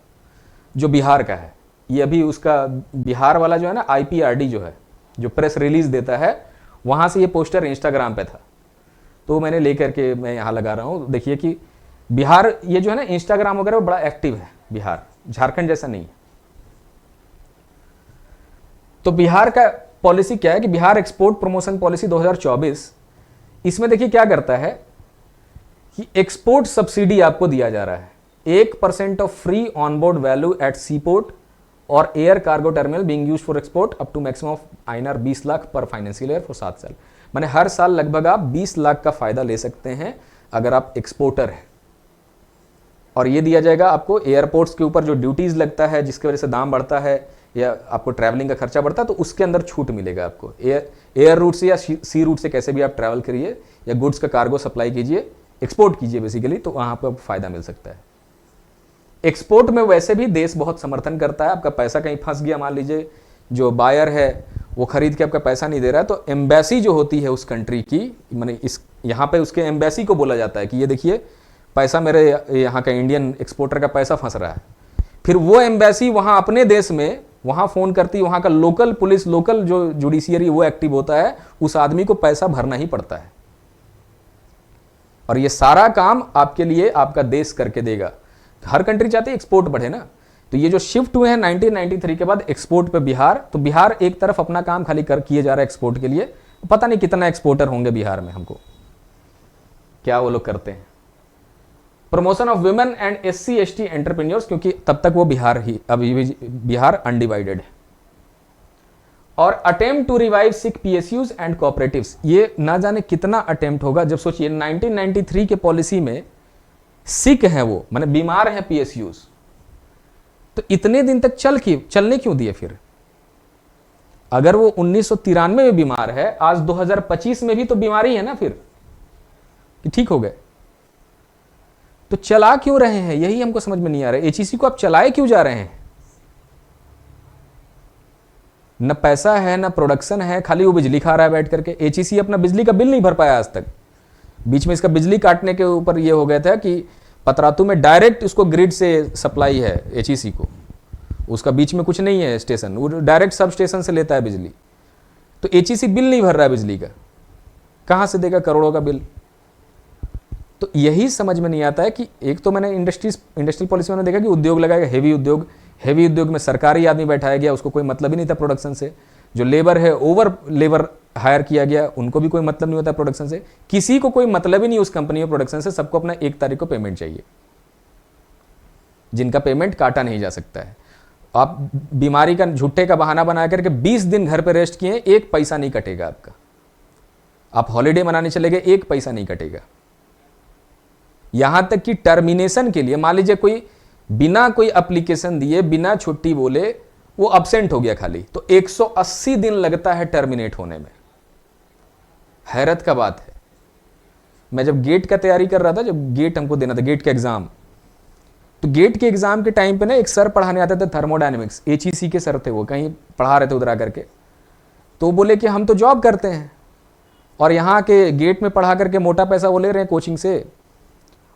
जो बिहार का है, ये अभी उसका बिहार वाला जो है ना IPRD जो है, जो प्रेस रिलीज देता है, वहाँ से ये पोस्टर इंस्टाग्राम पे था, तो मैंने लेकर के मैं यहाँ लगा रहा हूँ। देखिए कि बिहार ये जो है ना इंस्टाग्राम वगैरह बड़ा एक्टिव है बिहार, झारखंड जैसा नहीं है। तो बिहार का पॉलिसी क्या है कि बिहार एक्सपोर्ट प्रमोशन पॉलिसी 2024, इसमें देखिए क्या करता है कि एक्सपोर्ट सब्सिडी आपको दिया जा रहा है, 1% of free on board value at sea port और air cargo terminal being used for export up to maximum of INR 20 lakh पर फाइनेंशियल ईयर फॉर 7 साल। माने हर साल लगभग आप 20 लाख का फायदा ले सकते हैं अगर आप एक्सपोर्टर हैं। और ये दिया जाएगा आपको एयरपोर्ट्स के ऊपर जो ड्यूटीज लगता है जिसकी वजह से दाम बढ़ता है या आपको ट्रैवलिंग का खर्चा बढ़ता है, तो उसके अंदर छूट मिलेगा आपको। एयर रूट से या सी रूट से कैसे भी आप ट्रैवल करिए या गुड्स का कार्गो सप्लाई कीजिए, एक्सपोर्ट कीजिए बेसिकली, तो वहाँ पर फायदा मिल सकता है। एक्सपोर्ट में वैसे भी देश बहुत समर्थन करता है। आपका पैसा कहीं फंस गया, मान लीजिए जो बायर है वो खरीद के आपका पैसा नहीं दे रहा है, तो एम्बेसी जो होती है उस कंट्री की, माने इस यहाँ पे उसके एम्बेसी को बोला जाता है कि ये देखिए पैसा मेरे यहाँ का इंडियन एक्सपोर्टर का पैसा फंस रहा है। फिर वो एम्बेसी वहाँ अपने देश में वहाँ फ़ोन करती है, वहाँ का लोकल पुलिस, लोकल जो जुडिशियरी वो एक्टिव होता है, उस आदमी को पैसा भरना ही पड़ता है। और ये सारा काम आपके लिए आपका देश करके देगा। हर कंट्री चाहती है एक्सपोर्ट बढ़े ना, तो ये जो शिफ्ट हुए हैं 1993 के बाद एक्सपोर्ट पे बिहार, तो बिहार एक तरफ अपना काम खाली कर किए जा रहा है एक्सपोर्ट के लिए। पता नहीं कितना एक्सपोर्टर होंगे बिहार में, हमको क्या वो लोग करते हैं। Promotion of women and SC ST entrepreneurs, क्योंकि तब तक वो बिहार ही, अभी भी बिहार अनडिवाइडेड है। और attempt to revive sick PSUs and cooperatives, ये ना जाने कितना अटेम्प्ट होगा। जब सोचिए 1993 के पॉलिसी में सिक है वो, माने बीमार है PSUs, तो इतने दिन तक चलने क्यों दिए फिर? अगर वो 1993 में बीमार है, आज 2025 में भी तो बीमारी है ना फिर, कि ठीक हो गए, तो चला क्यों रहे हैं? यही हमको समझ में नहीं आ रहा है। HEC को आप चलाए क्यों जा रहे हैं? न पैसा है न प्रोडक्शन है, खाली वो बिजली खा रहा है बैठ करके। HEC अपना बिजली का बिल नहीं भर पाया आज तक। बीच में इसका बिजली काटने के ऊपर ये हो गया था कि पतरातू में डायरेक्ट उसको ग्रिड से सप्लाई है HEC को, उसका बीच में कुछ नहीं है स्टेशन, वो डायरेक्ट सब स्टेशन से लेता है बिजली। तो HEC बिल नहीं भर रहा है बिजली का, कहाँ से देगा करोड़ों का बिल? तो यही समझ में नहीं आता है कि एक तो मैंने इंडस्ट्रियल पॉलिसी में देखा कि उद्योग लगाएगा, हेवी उद्योग में सरकारी आदमी बैठाया गया, उसको कोई मतलब ही नहीं था प्रोडक्शन से। जो लेबर है, ओवर लेबर हायर किया गया, उनको भी कोई मतलब नहीं होता प्रोडक्शन से। किसी को कोई मतलब ही नहीं उस कंपनी में प्रोडक्शन से, सबको अपना 1 तारीख को पेमेंट चाहिए, जिनका पेमेंट काटा नहीं जा सकता है। आप बीमारी का झूठे का बहाना बना करके 20 दिन घर पे रेस्ट किए, 1 पैसा नहीं कटेगा आपका। आप हॉलीडे मनाने चले गए, 1 पैसा नहीं कटेगा। यहां तक कि टर्मिनेशन के लिए मान लीजिए कोई बिना कोई एप्लीकेशन दिए, बिना छुट्टी बोले वो अब्सेंट हो गया खाली, तो 180 दिन लगता है टर्मिनेट होने में। हैरत का बात है। मैं जब गेट का तैयारी कर रहा था, जब गेट हमको देना था, गेट का एग्जाम, तो गेट के एग्जाम के टाइम पे ना एक सर पढ़ाने आते थे थर्मोडायनेमिक्स, HEC के सर थे, वो कहीं पढ़ा रहे थे उधर आकर के। तो बोले कि हम तो जॉब करते हैं और यहाँ के गेट में पढ़ा करके मोटा पैसा वो ले रहे हैं कोचिंग से,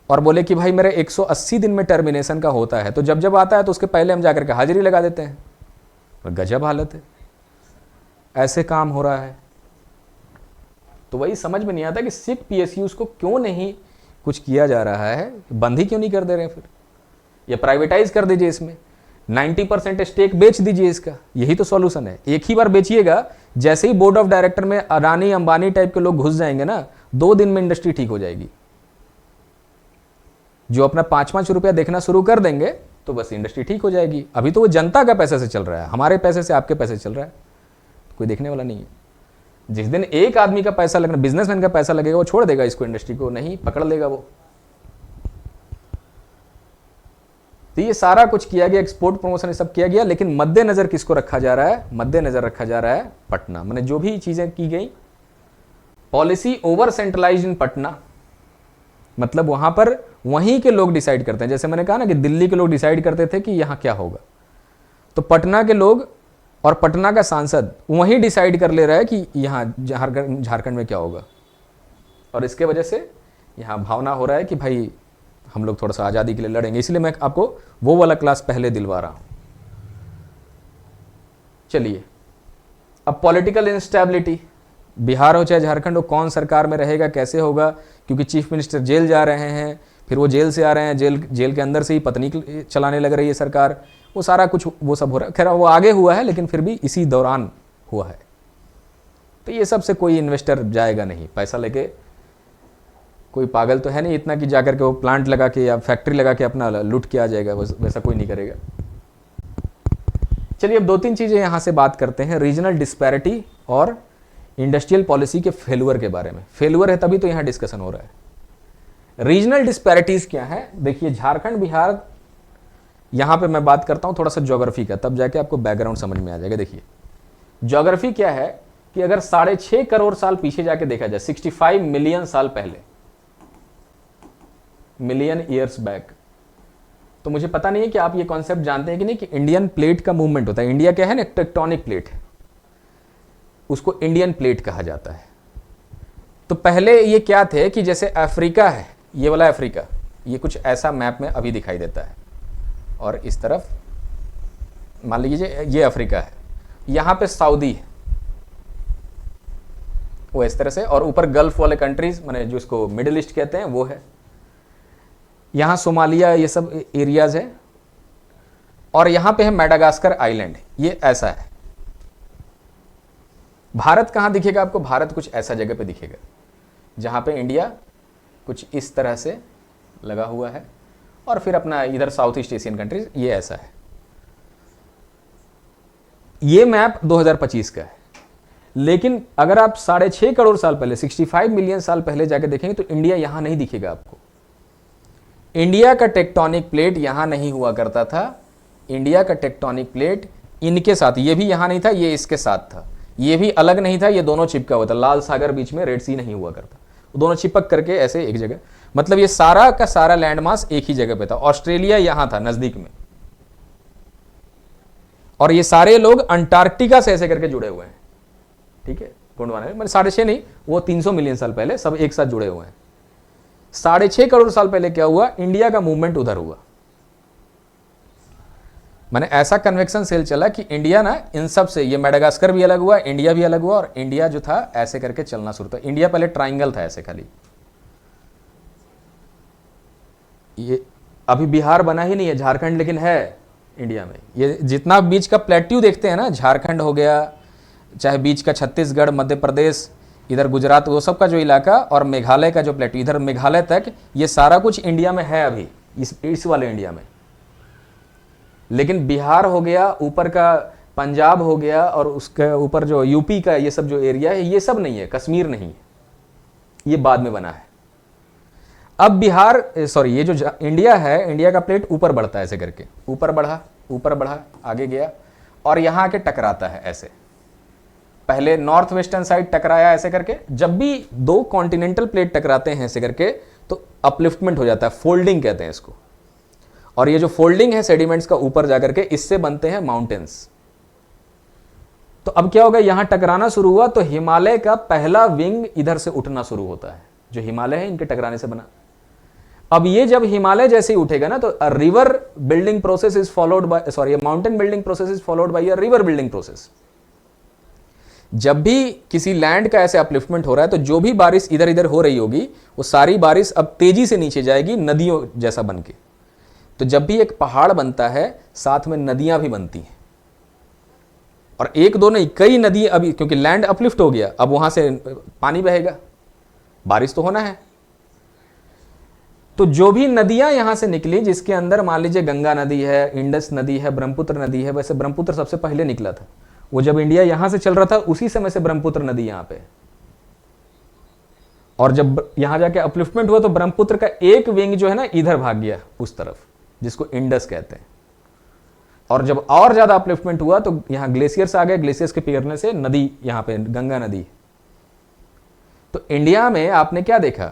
और बोले कि भाई मेरा 180 दिन में टर्मिनेशन का होता है, तो जब जब आता है तो उसके पहले हम जाकर के हाजिरी लगा देते हैं। गजब हालत है, ऐसे काम हो रहा है। तो वही समझ में नहीं आता कि सिख पीएसयूज को क्यों नहीं कुछ किया जा रहा है, बंद ही क्यों नहीं कर दे रहे हैं फिर, या प्राइवेटाइज कर दीजिए, इसमें 90% स्टेक बेच दीजिए इसका, यही तो सॉल्यूशन है। एक ही बार बेचिएगा, जैसे ही बोर्ड ऑफ डायरेक्टर में अडानी अंबानी टाइप के लोग घुस जाएंगे ना, 2 दिन में इंडस्ट्री ठीक हो जाएगी। जो अपना 5-5 रुपया देखना शुरू कर देंगे तो बस इंडस्ट्री ठीक हो जाएगी। अभी तो वो जनता का पैसे से चल रहा है, हमारे पैसे से आपके पैसे चल रहा है, कोई देखने वाला नहीं है। जिस दिन एक आदमी का पैसा लगना, बिजनेसमैन का पैसा लगेगा, वो छोड़ देगा इसको, इंडस्ट्री को नहीं पकड़ लेगा वो। तो ये सारा कुछ किया गया, एक्सपोर्ट प्रमोशन सब किया गया, लेकिन मद्देनजर किसको रखा जा रहा है? मद्देनजर रखा जा रहा है पटना। मैंने जो भी चीजें की गई, पॉलिसी ओवर सेंट्रलाइज्ड इन पटना, मतलब वहां पर वहीं के लोग डिसाइड करते हैं। जैसे मैंने कहा ना कि दिल्ली के लोग डिसाइड करते थे कि यहां क्या होगा, तो पटना के लोग और पटना का सांसद वहीं डिसाइड कर ले रहा है कि यहां झारखंड में क्या होगा। और इसके वजह से यहां भावना हो रहा है कि भाई हम लोग थोड़ा सा आज़ादी के लिए लड़ेंगे, इसलिए मैं आपको वो वाला क्लास पहले दिलवा रहा हूं। चलिए, अब पॉलिटिकल इंस्टेबिलिटी, बिहार हो चाहे झारखंड हो, कौन सरकार में रहेगा, कैसे होगा, क्योंकि चीफ मिनिस्टर जेल जा रहे हैं, फिर वो जेल से आ रहे हैं, जेल के अंदर से ही पत्नी चलाने लग रही है सरकार, वो सारा कुछ वो सब हो रहा है। खैर वो आगे हुआ है, लेकिन फिर भी इसी दौरान हुआ है। तो ये सब से कोई इन्वेस्टर जाएगा नहीं, पैसा लेके कोई पागल तो है नहीं इतना कि जाकर के वो प्लांट लगा के या फैक्ट्री लगा के अपना लूट के आ जाएगा, वैसा कोई नहीं करेगा। चलिए अब 2-3 चीजें यहां से बात करते हैं, रीजनल डिस्पैरिटी और इंडस्ट्रियल पॉलिसी के फेलुअर के बारे में। फेलुअर है तभी तो यहां डिस्कशन हो रहा है। रीजनल डिस्पैरिटीज क्या है? देखिए, झारखंड बिहार, यहां पे मैं बात करता हूं थोड़ा सा ज्योग्राफी का, तब जाके आपको बैकग्राउंड समझ में आ जाएगा। देखिए ज्योग्राफी क्या है कि अगर 6.5 करोड़ साल पीछे जाके देखा जाए, 65 मिलियन साल पहले, मिलियन ईयर्स बैक, तो मुझे पता नहीं है कि आप ये कॉन्सेप्ट जानते हैं कि नहीं कि इंडियन प्लेट का मूवमेंट होता है। इंडिया क्या है ना, टेक्टोनिक प्लेट है, उसको इंडियन प्लेट कहा जाता है। तो पहले ये क्या थे कि जैसे अफ्रीका है, ये वाला अफ्रीका, ये कुछ ऐसा मैप में अभी दिखाई देता है, और इस तरफ मान लीजिए ये अफ्रीका है, यहां पे सऊदी है, वो इस तरह से, और ऊपर गल्फ वाले कंट्रीज, माने जो इसको मिडिल ईस्ट कहते हैं वो है, यहां सोमालिया, ये सब एरियाज है, और यहां पे है मेडागास्कर आइलैंड, ये ऐसा है। भारत कहां दिखेगा आपको? भारत कुछ ऐसा जगह पे दिखेगा जहां पे इंडिया कुछ इस तरह से लगा हुआ है, और फिर अपना इधर साउथ ईस्ट एशियन कंट्रीज, ये ऐसा है। ये मैप 2025 का है, लेकिन अगर आप 6.5 करोड़ साल पहले, 65 मिलियन साल पहले जाके देखेंगे तो इंडिया यहां नहीं दिखेगा आपको। इंडिया का टेक्टोनिक प्लेट यहां नहीं हुआ करता था। इंडिया का टेक्टोनिक प्लेट इनके साथ, ये भी यहां नहीं था, ये इसके साथ था, ये भी अलग नहीं था, ये दोनों चिपका हुआ था। लाल सागर बीच में, रेड सी नहीं हुआ करता, दोनों चिपक करके ऐसे एक जगह, मतलब ये सारा का सारा लैंड मास एक ही जगह पे था। ऑस्ट्रेलिया यहां था नजदीक में, और ये सारे लोग अंटार्कटिका से ऐसे करके जुड़े हुए हैं, ठीक है, गोंडवाना में, मतलब 6.5 नहीं, वो 300 मिलियन साल पहले सब एक साथ जुड़े हुए हैं। 6.5 करोड़ साल पहले क्या हुआ? इंडिया का मूवमेंट उधर हुआ, मैंने ऐसा कन्वेक्शन सेल चला कि इंडिया ना इन सब से, ये मेडागास्कर भी अलग हुआ, इंडिया भी अलग हुआ, और इंडिया जो था ऐसे करके चलना शुरू था। इंडिया पहले ट्राइंगल था ऐसे खाली, ये अभी बिहार बना ही नहीं है, झारखंड लेकिन है इंडिया में। ये जितना बीच का प्लेट्यू देखते हैं ना, झारखंड हो गया, चाहे बीच का छत्तीसगढ़, मध्य प्रदेश, इधर गुजरात, वो सब का जो इलाका, और मेघालय का जो प्लेट्यू, इधर मेघालय तक, ये सारा कुछ इंडिया में है अभी, इस वाले इंडिया में। लेकिन बिहार हो गया, ऊपर का पंजाब हो गया, और उसके ऊपर जो यूपी का ये सब जो एरिया है, ये सब नहीं है, कश्मीर नहीं है, ये बाद में बना है। अब बिहार, सॉरी, ये जो इंडिया है, इंडिया का प्लेट ऊपर बढ़ता है ऐसे करके, ऊपर बढ़ा, आगे गया, और यहां आके टकराता है ऐसे। पहले नॉर्थ वेस्टर्न साइड टकराया ऐसे करके, जब भी 2 कॉन्टिनेंटल प्लेट टकराते हैं ऐसे करके तो अपलिफ्टमेंट हो जाता है, फोल्डिंग कहते हैं इसको। और ये जो फोल्डिंग है सेडिमेंट्स का ऊपर जाकर के, इससे बनते हैं माउंटेन्स। तो अब क्या होगा, यहां टकराना शुरू हुआ तो हिमालय का पहला विंग इधर से उठना शुरू होता है, जो हिमालय है इनके टकराने से बना। अब ये जब हिमालय जैसे ही उठेगा ना, तो river building process is followed by, sorry, mountain building process is followed by a river building process. जब भी किसी लैंड का ऐसे अपलिफ्टमेंट हो रहा है तो जो भी बारिश इधर इधर हो रही होगी वो सारी बारिश अब तेजी से नीचे जाएगी नदियों जैसा बन के। तो जब भी एक पहाड़ बनता है साथ में नदियां भी बनती हैं, और एक दो नहीं कई नदी, अभी क्योंकि लैंड अपलिफ्ट हो गया अब वहां से पानी बहेगा, बारिश तो होना है। तो जो भी नदियां यहां से निकली, जिसके अंदर मान लीजिए गंगा नदी है, इंडस नदी है, ब्रह्मपुत्र नदी है, वैसे ब्रह्मपुत्र सबसे पहले निकला था, वो जब इंडिया यहां से चल रहा था उसी समय से ब्रह्मपुत्र नदी यहां पे, और जब यहां जाके अपलिफ्टमेंट हुआ तो ब्रह्मपुत्र का एक विंग जो है ना इधर भाग गया उस तरफ, जिसको इंडस कहते हैं। और जब और ज्यादा अपलिफ्टमेंट हुआ तो यहां ग्लेशियर्स आ गए, ग्लेशियर्स के पिघलने से नदी यहां पे गंगा नदी। तो इंडिया में आपने क्या देखा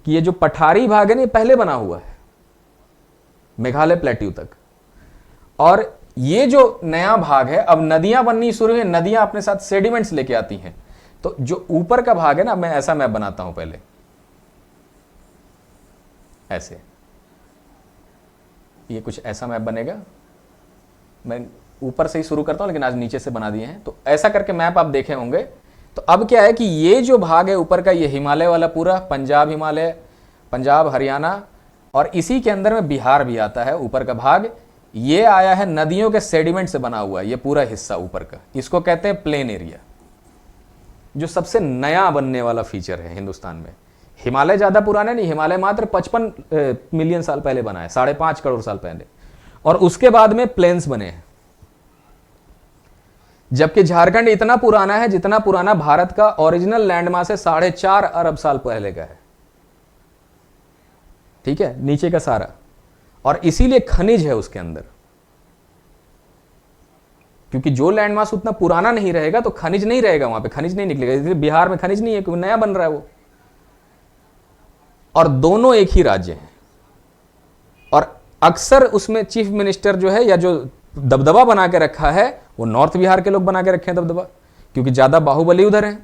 कि ये जो पठारी भाग है ना, ये पहले बना हुआ है मेघालय प्लेट्यू तक, और ये जो नया भाग है अब नदियां बननी शुरू है, नदियां अपने साथ सेडिमेंट्स लेके आती हैं। तो जो ऊपर का भाग है ना, मैं ऐसा मैप बनाता हूं पहले, ऐसे, ये कुछ ऐसा मैप बनेगा। मैं ऊपर से ही शुरू करता हूं लेकिन आज नीचे से बना दिए हैं, तो ऐसा करके मैप आप देखे होंगे। तो अब क्या है कि ये जो भाग है ऊपर का, ये हिमालय वाला पूरा पंजाब, हिमालय, पंजाब, हरियाणा, और इसी के अंदर में बिहार भी आता है ऊपर का भाग। ये आया है नदियों के सेडिमेंट से बना हुआ, ये पूरा हिस्सा ऊपर का, इसको कहते हैं प्लेन एरिया, जो सबसे नया बनने वाला फीचर है हिंदुस्तान में। हिमालय ज्यादा पुराना नहीं, हिमालय मात्र 55 मिलियन साल पहले बना है, 5.5 करोड़ साल पहले, और उसके बाद में प्लेन्स बने हैं। जबकि झारखंड इतना पुराना है जितना पुराना भारत का ओरिजिनल लैंडमास है, 4.5 अरब साल पहले का है, ठीक है, नीचे का सारा। और इसीलिए खनिज है उसके अंदर, क्योंकि जो लैंडमास उतना पुराना नहीं रहेगा तो खनिज नहीं रहेगा, वहां पे खनिज नहीं निकलेगा। इसलिए बिहार में खनिज नहीं है क्योंकि नया बन रहा है वो, और दोनों एक ही राज्य हैं। और अक्सर उसमें चीफ मिनिस्टर जो है या जो दबदबा बना के रखा है वो नॉर्थ बिहार के लोग बना के रखे हैं दबदबा, क्योंकि ज्यादा बाहुबली उधर है,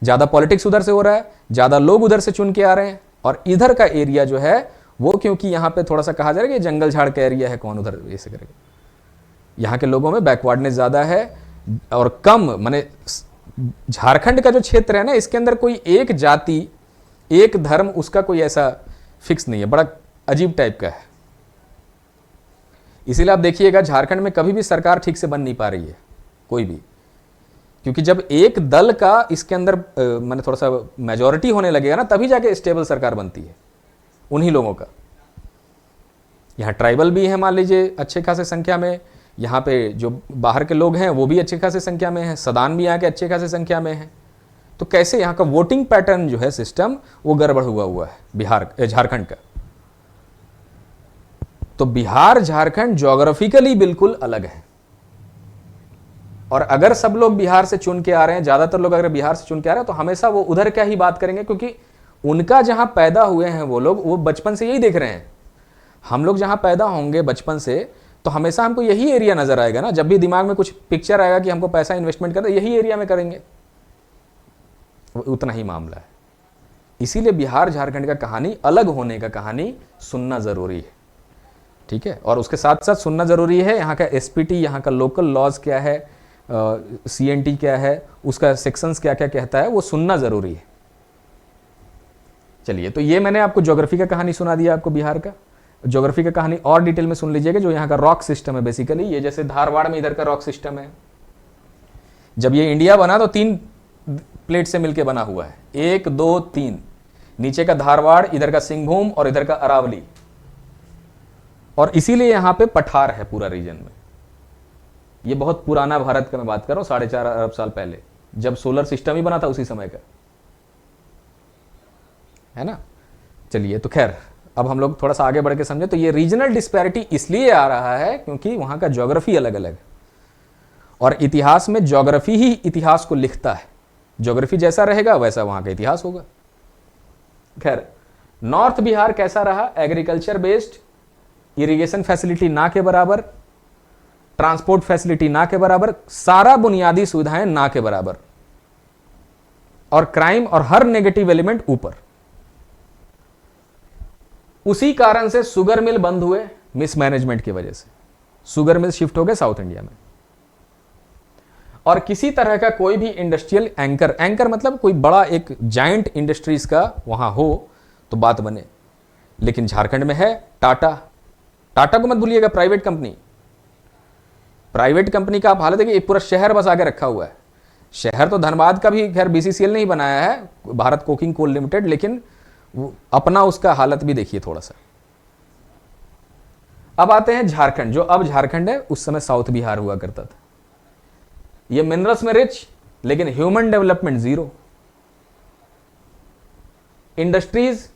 ज्यादा पॉलिटिक्स उधर से हो रहा है, ज्यादा लोग उधर से चुन के आ रहे हैं। और इधर का एरिया जो है वो, क्योंकि यहां पे थोड़ा सा कहा जा रहा है कि जंगल झाड़ का एरिया है, कौन उधर ऐसे करेगा, यहां के लोगों में बैकवर्डनेस ज्यादा है और कम, माने झारखंड का जो क्षेत्र है ना, इसके अंदर कोई एक जाति, एक धर्म, उसका कोई ऐसा फिक्स नहीं है, बड़ा अजीब टाइप का है। इसीलिए आप देखिएगा झारखंड में कभी भी सरकार ठीक से बन नहीं पा रही है कोई भी, क्योंकि जब एक दल का इसके अंदर माने थोड़ा सा मेजॉरिटी होने लगेगा ना, तभी जाके स्टेबल सरकार बनती है उन्हीं लोगों का। यहाँ ट्राइबल भी है मान लीजिए अच्छे खासे संख्या में, यहाँ पे जो बाहर के लोग हैं वो भी अच्छे खासे संख्या में हैं, सदान भी यहाँ के अच्छे खासे संख्या में हैं। तो कैसे यहाँ का वोटिंग पैटर्न जो है सिस्टम वो गड़बड़ हुआ है बिहार, झारखंड का। तो बिहार झारखंड ज्योग्राफिकली बिल्कुल अलग है, और अगर सब लोग बिहार से चुन के आ रहे हैं, ज्यादातर लोग अगर बिहार से चुन के आ रहे हैं तो हमेशा वो उधर क्या ही बात करेंगे, क्योंकि उनका जहां पैदा हुए हैं वो लोग, वो बचपन से यही देख रहे हैं। हम लोग जहां पैदा होंगे बचपन से तो हमेशा हमको यही एरिया नजर आएगा ना, जब भी दिमाग में कुछ पिक्चर आएगा कि हमको पैसा इन्वेस्टमेंट करना, यही एरिया में करेंगे, उतना ही मामला है। इसीलिए बिहार झारखंड का कहानी अलग होने का कहानी सुनना जरूरी है, ठीक है। और उसके साथ साथ सुनना जरूरी है यहाँ का एसपीटी, यहाँ का लोकल लॉज क्या है, सीएनटी क्या है, उसका सेक्शंस क्या क्या कहता है, वो सुनना जरूरी है। चलिए, तो ये मैंने आपको ज्योग्राफी का कहानी सुना दिया, आपको बिहार का। ज्योग्राफी का कहानी और डिटेल में सुन लीजिएगा, जो यहाँ का रॉक सिस्टम है बेसिकली। ये जैसे धारवाड़ में इधर का रॉक सिस्टम है, जब ये इंडिया बना तो 3 प्लेट से मिलकर बना हुआ है, 1 2 3, नीचे का धारवाड़, इधर का सिंहभूम और इधर का अरावली। और इसीलिए यहां पे पठार है पूरा रीजन में। ये बहुत पुराना भारत का मैं बात कर रहा हूं, 4.5 अरब साल पहले, जब सोलर सिस्टम ही बना था उसी समय का, है ना। चलिए, तो खैर अब हम लोग थोड़ा सा आगे बढ़ के समझे। तो ये रीजनल डिस्पैरिटी इसलिए आ रहा है क्योंकि वहां का ज्योग्राफी अलग अलग है, और इतिहास में ज्योग्राफी ही इतिहास को लिखता है। ज्योग्राफी जैसा रहेगा वैसा वहां का इतिहास होगा। खैर, नॉर्थ बिहार कैसा रहा? एग्रीकल्चर बेस्ड, इरिगेशन फैसिलिटी ना के बराबर, ट्रांसपोर्ट फैसिलिटी ना के बराबर, सारा बुनियादी सुविधाएं ना के बराबर, और क्राइम और हर नेगेटिव एलिमेंट ऊपर। उसी कारण से शुगर मिल बंद हुए, मिसमैनेजमेंट की वजह से शुगर मिल शिफ्ट हो गए साउथ इंडिया में। और किसी तरह का कोई भी इंडस्ट्रियल एंकर मतलब कोई बड़ा एक जायंट इंडस्ट्रीज का वहां हो तो बात बने। लेकिन झारखंड में है टाटा को मत भूलिएगा, प्राइवेट कंपनी का आप हालत है कि एक पूरा शहर बस आगे रखा हुआ है। शहर तो धनबाद का भी खैर बीसीसीएल नहीं बनाया है, भारत कोकिंग कोल लिमिटेड, लेकिन अपना उसका हालत भी देखिए थोड़ा सा। अब आते हैं झारखंड, जो अब झारखंड है, उस समय साउथ बिहार हुआ करता था। ये मिनरल्स में रिच, लेकिन ह्यूमन डेवलपमेंट जीरो। इंडस्ट्रीज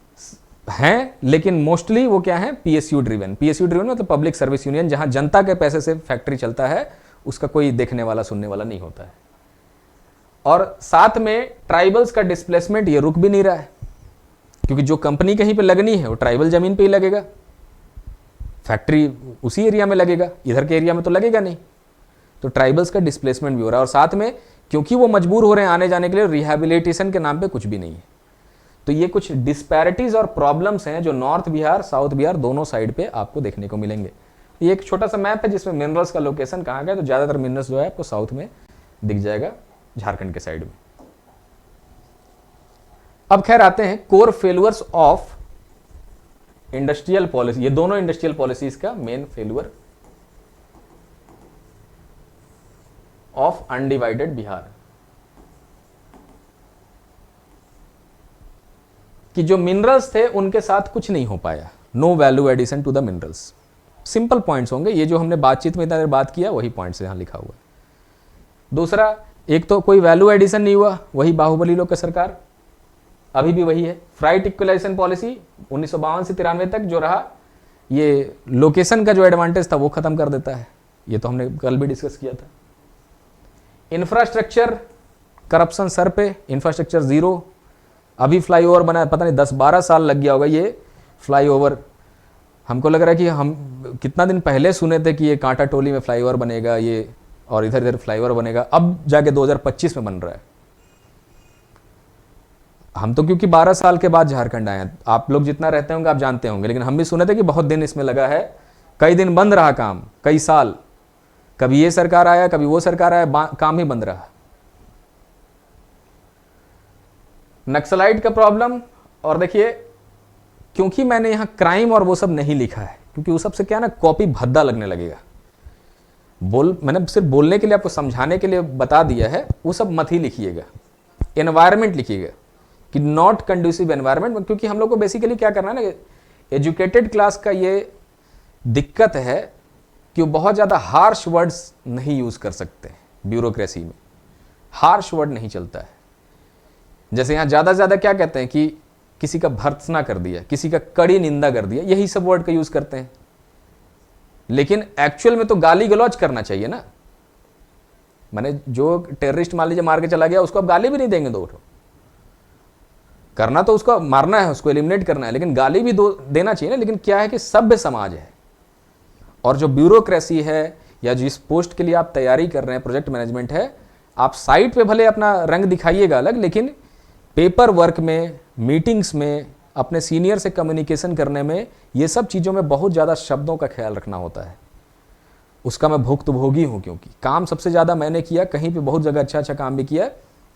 हैं, लेकिन मोस्टली वो क्या है, पीएसयू ड्रिवन मतलब पब्लिक सर्विस यूनियन, जहां जनता के पैसे से फैक्ट्री चलता है, उसका कोई देखने वाला सुनने वाला नहीं होता है। और साथ में ट्राइबल्स का डिस्प्लेसमेंट ये रुक भी नहीं रहा है, क्योंकि जो कंपनी कहीं पे लगनी है वो ट्राइबल जमीन पे ही लगेगा, फैक्ट्री उसी एरिया में लगेगा, इधर के एरिया में तो लगेगा नहीं। तो ट्राइबल्स का डिस्प्लेसमेंट भी हो रहा है, और साथ में क्योंकि वो मजबूर हो रहे हैं आने जाने के लिए, रिहैबिलिटेशन के नाम पे कुछ भी नहीं है। तो ये कुछ डिस्पैरिटीज और प्रॉब्लम्स हैं जो नॉर्थ बिहार साउथ बिहार दोनों साइड पे आपको देखने को मिलेंगे। ये एक छोटा सा मैप है जिसमें मिनरल्स का लोकेशन कहाँ का है, तो ज्यादातर मिनरल्स जो है आपको साउथ में दिख जाएगा, झारखंड के साइड में। अब खैर आते हैं core failures of industrial policy. ये दोनों इंडस्ट्रियल पॉलिसीज का main failure of undivided Bihar, कि जो मिनरल्स थे उनके साथ कुछ नहीं हो पाया, no value addition to the minerals. Simple points होंगे, ये जो हमने बातचीत में इतना देर बात किया वही पॉइंट्स यहां लिखा हुआ है। दूसरा, एक तो कोई वैल्यू एडिशन नहीं हुआ, वही बाहुबली लोग का सरकार अभी भी वही है। फ्राइट इक्वलाइजेशन पॉलिसी 1952 से 93 तक जो रहा, ये लोकेशन का जो एडवांटेज था वो खत्म कर देता है, ये तो हमने कल भी डिस्कस किया था। इंफ्रास्ट्रक्चर करप्शन सर पे, इंफ्रास्ट्रक्चर जीरो। अभी फ्लाईओवर बना, पता नहीं 10-12 साल लग गया होगा ये फ्लाईओवर। हमको लग रहा है कि हम कितना दिन पहले सुने थे कि ये कांटा टोली में फ्लाईओवर बनेगा, ये और इधर इधर फ्लाईओवर बनेगा, अब जाके 2025 में बन रहा है। हम तो क्योंकि 12 साल के बाद झारखंड आए हैं, आप लोग जितना रहते होंगे आप जानते होंगे, लेकिन हम भी सुने थे कि बहुत दिन इसमें लगा है, कई दिन बंद रहा काम, कई साल, कभी ये सरकार आया कभी वो सरकार आया, काम ही बंद रहा। नक्सलाइट का प्रॉब्लम, और देखिए क्योंकि मैंने यहां क्राइम और वो सब नहीं लिखा है, क्योंकि वो सबसे क्या ना कॉपी भद्दा लगने लगेगा। मैंने सिर्फ बोलने के लिए आपको समझाने के लिए बता दिया है, वो सब मत ही लिखिएगा। एनवायरमेंट लिखिएगा कि नॉट कंड्यूसिव एनवायरमेंट, क्योंकि हम लोग को बेसिकली क्या करना है ना, एजुकेटेड क्लास का ये दिक्कत है कि वो बहुत ज़्यादा हार्श वर्ड्स नहीं यूज़ कर सकते। ब्यूरोक्रेसी में हार्श वर्ड नहीं चलता है। जैसे यहाँ ज़्यादा से ज़्यादा क्या कहते हैं कि किसी का भर्त्सना कर दिया, किसी का कड़ी निंदा कर दिया, यही सब वर्ड का यूज़ करते हैं। लेकिन एक्चुअल में तो गाली गलौज करना चाहिए ना। माने जो टेररिस्ट मान लीजिए मार के चला गया, उसको अब गाली भी नहीं देंगे दो, करना तो उसको मारना है, उसको एलिमिनेट करना है, लेकिन गाली भी देना चाहिए ना। लेकिन क्या है कि सभ्य समाज है, और जो ब्यूरोक्रेसी है या जिस पोस्ट के लिए आप तैयारी कर रहे हैं, प्रोजेक्ट मैनेजमेंट है, आप साइट पे भले अपना रंग दिखाइएगा अलग, लेकिन पेपर वर्क में, मीटिंग्स में, अपने सीनियर से कम्युनिकेशन करने में, ये सब चीज़ों में बहुत ज़्यादा शब्दों का ख्याल रखना होता है। उसका मैं भुक्तभोगी हूँ, क्योंकि काम सबसे ज़्यादा मैंने किया, कहीं पे बहुत जगह अच्छा अच्छा काम भी किया,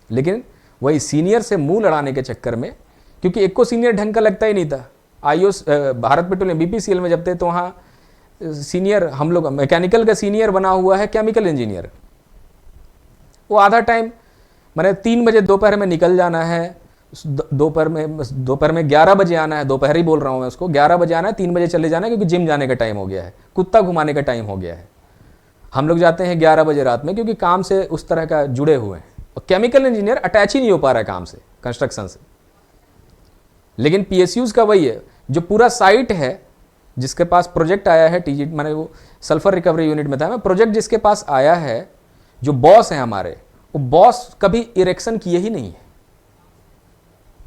लेकिन वही सीनियर से मुंह लड़ाने के चक्कर में, क्योंकि एक को सीनियर ढंग का लगता ही नहीं था। आईओएस भारत पेट्रोलियम बीपीसीएल में जब थे तो वहाँ सीनियर, हम लोग मैकेनिकल का सीनियर बना हुआ है केमिकल इंजीनियर। वो आधा टाइम मैंने 3 बजे दोपहर में निकल जाना है, दोपहर में 11 बजे आना है, दोपहर ही बोल रहा हूँ मैं उसको, 11 बजे आना है, 3 बजे चले जाना है, क्योंकि जिम जाने का टाइम हो गया है, कुत्ता घुमाने का टाइम हो गया है। हम लोग जाते हैं 11 बजे रात में, क्योंकि काम से उस तरह का जुड़े हुए हैं। और केमिकल इंजीनियर अटैच ही नहीं हो पा रहा है काम से, कंस्ट्रक्शन से। लेकिन पीएसयूज का वही है, जो पूरा साइट है, जिसके पास प्रोजेक्ट आया है, टीजी मैंने वो सल्फर रिकवरी यूनिट में था मैं, प्रोजेक्ट जिसके पास आया है, जो बॉस है हमारे, वो बॉस कभी इरेक्शन किए ही नहीं है।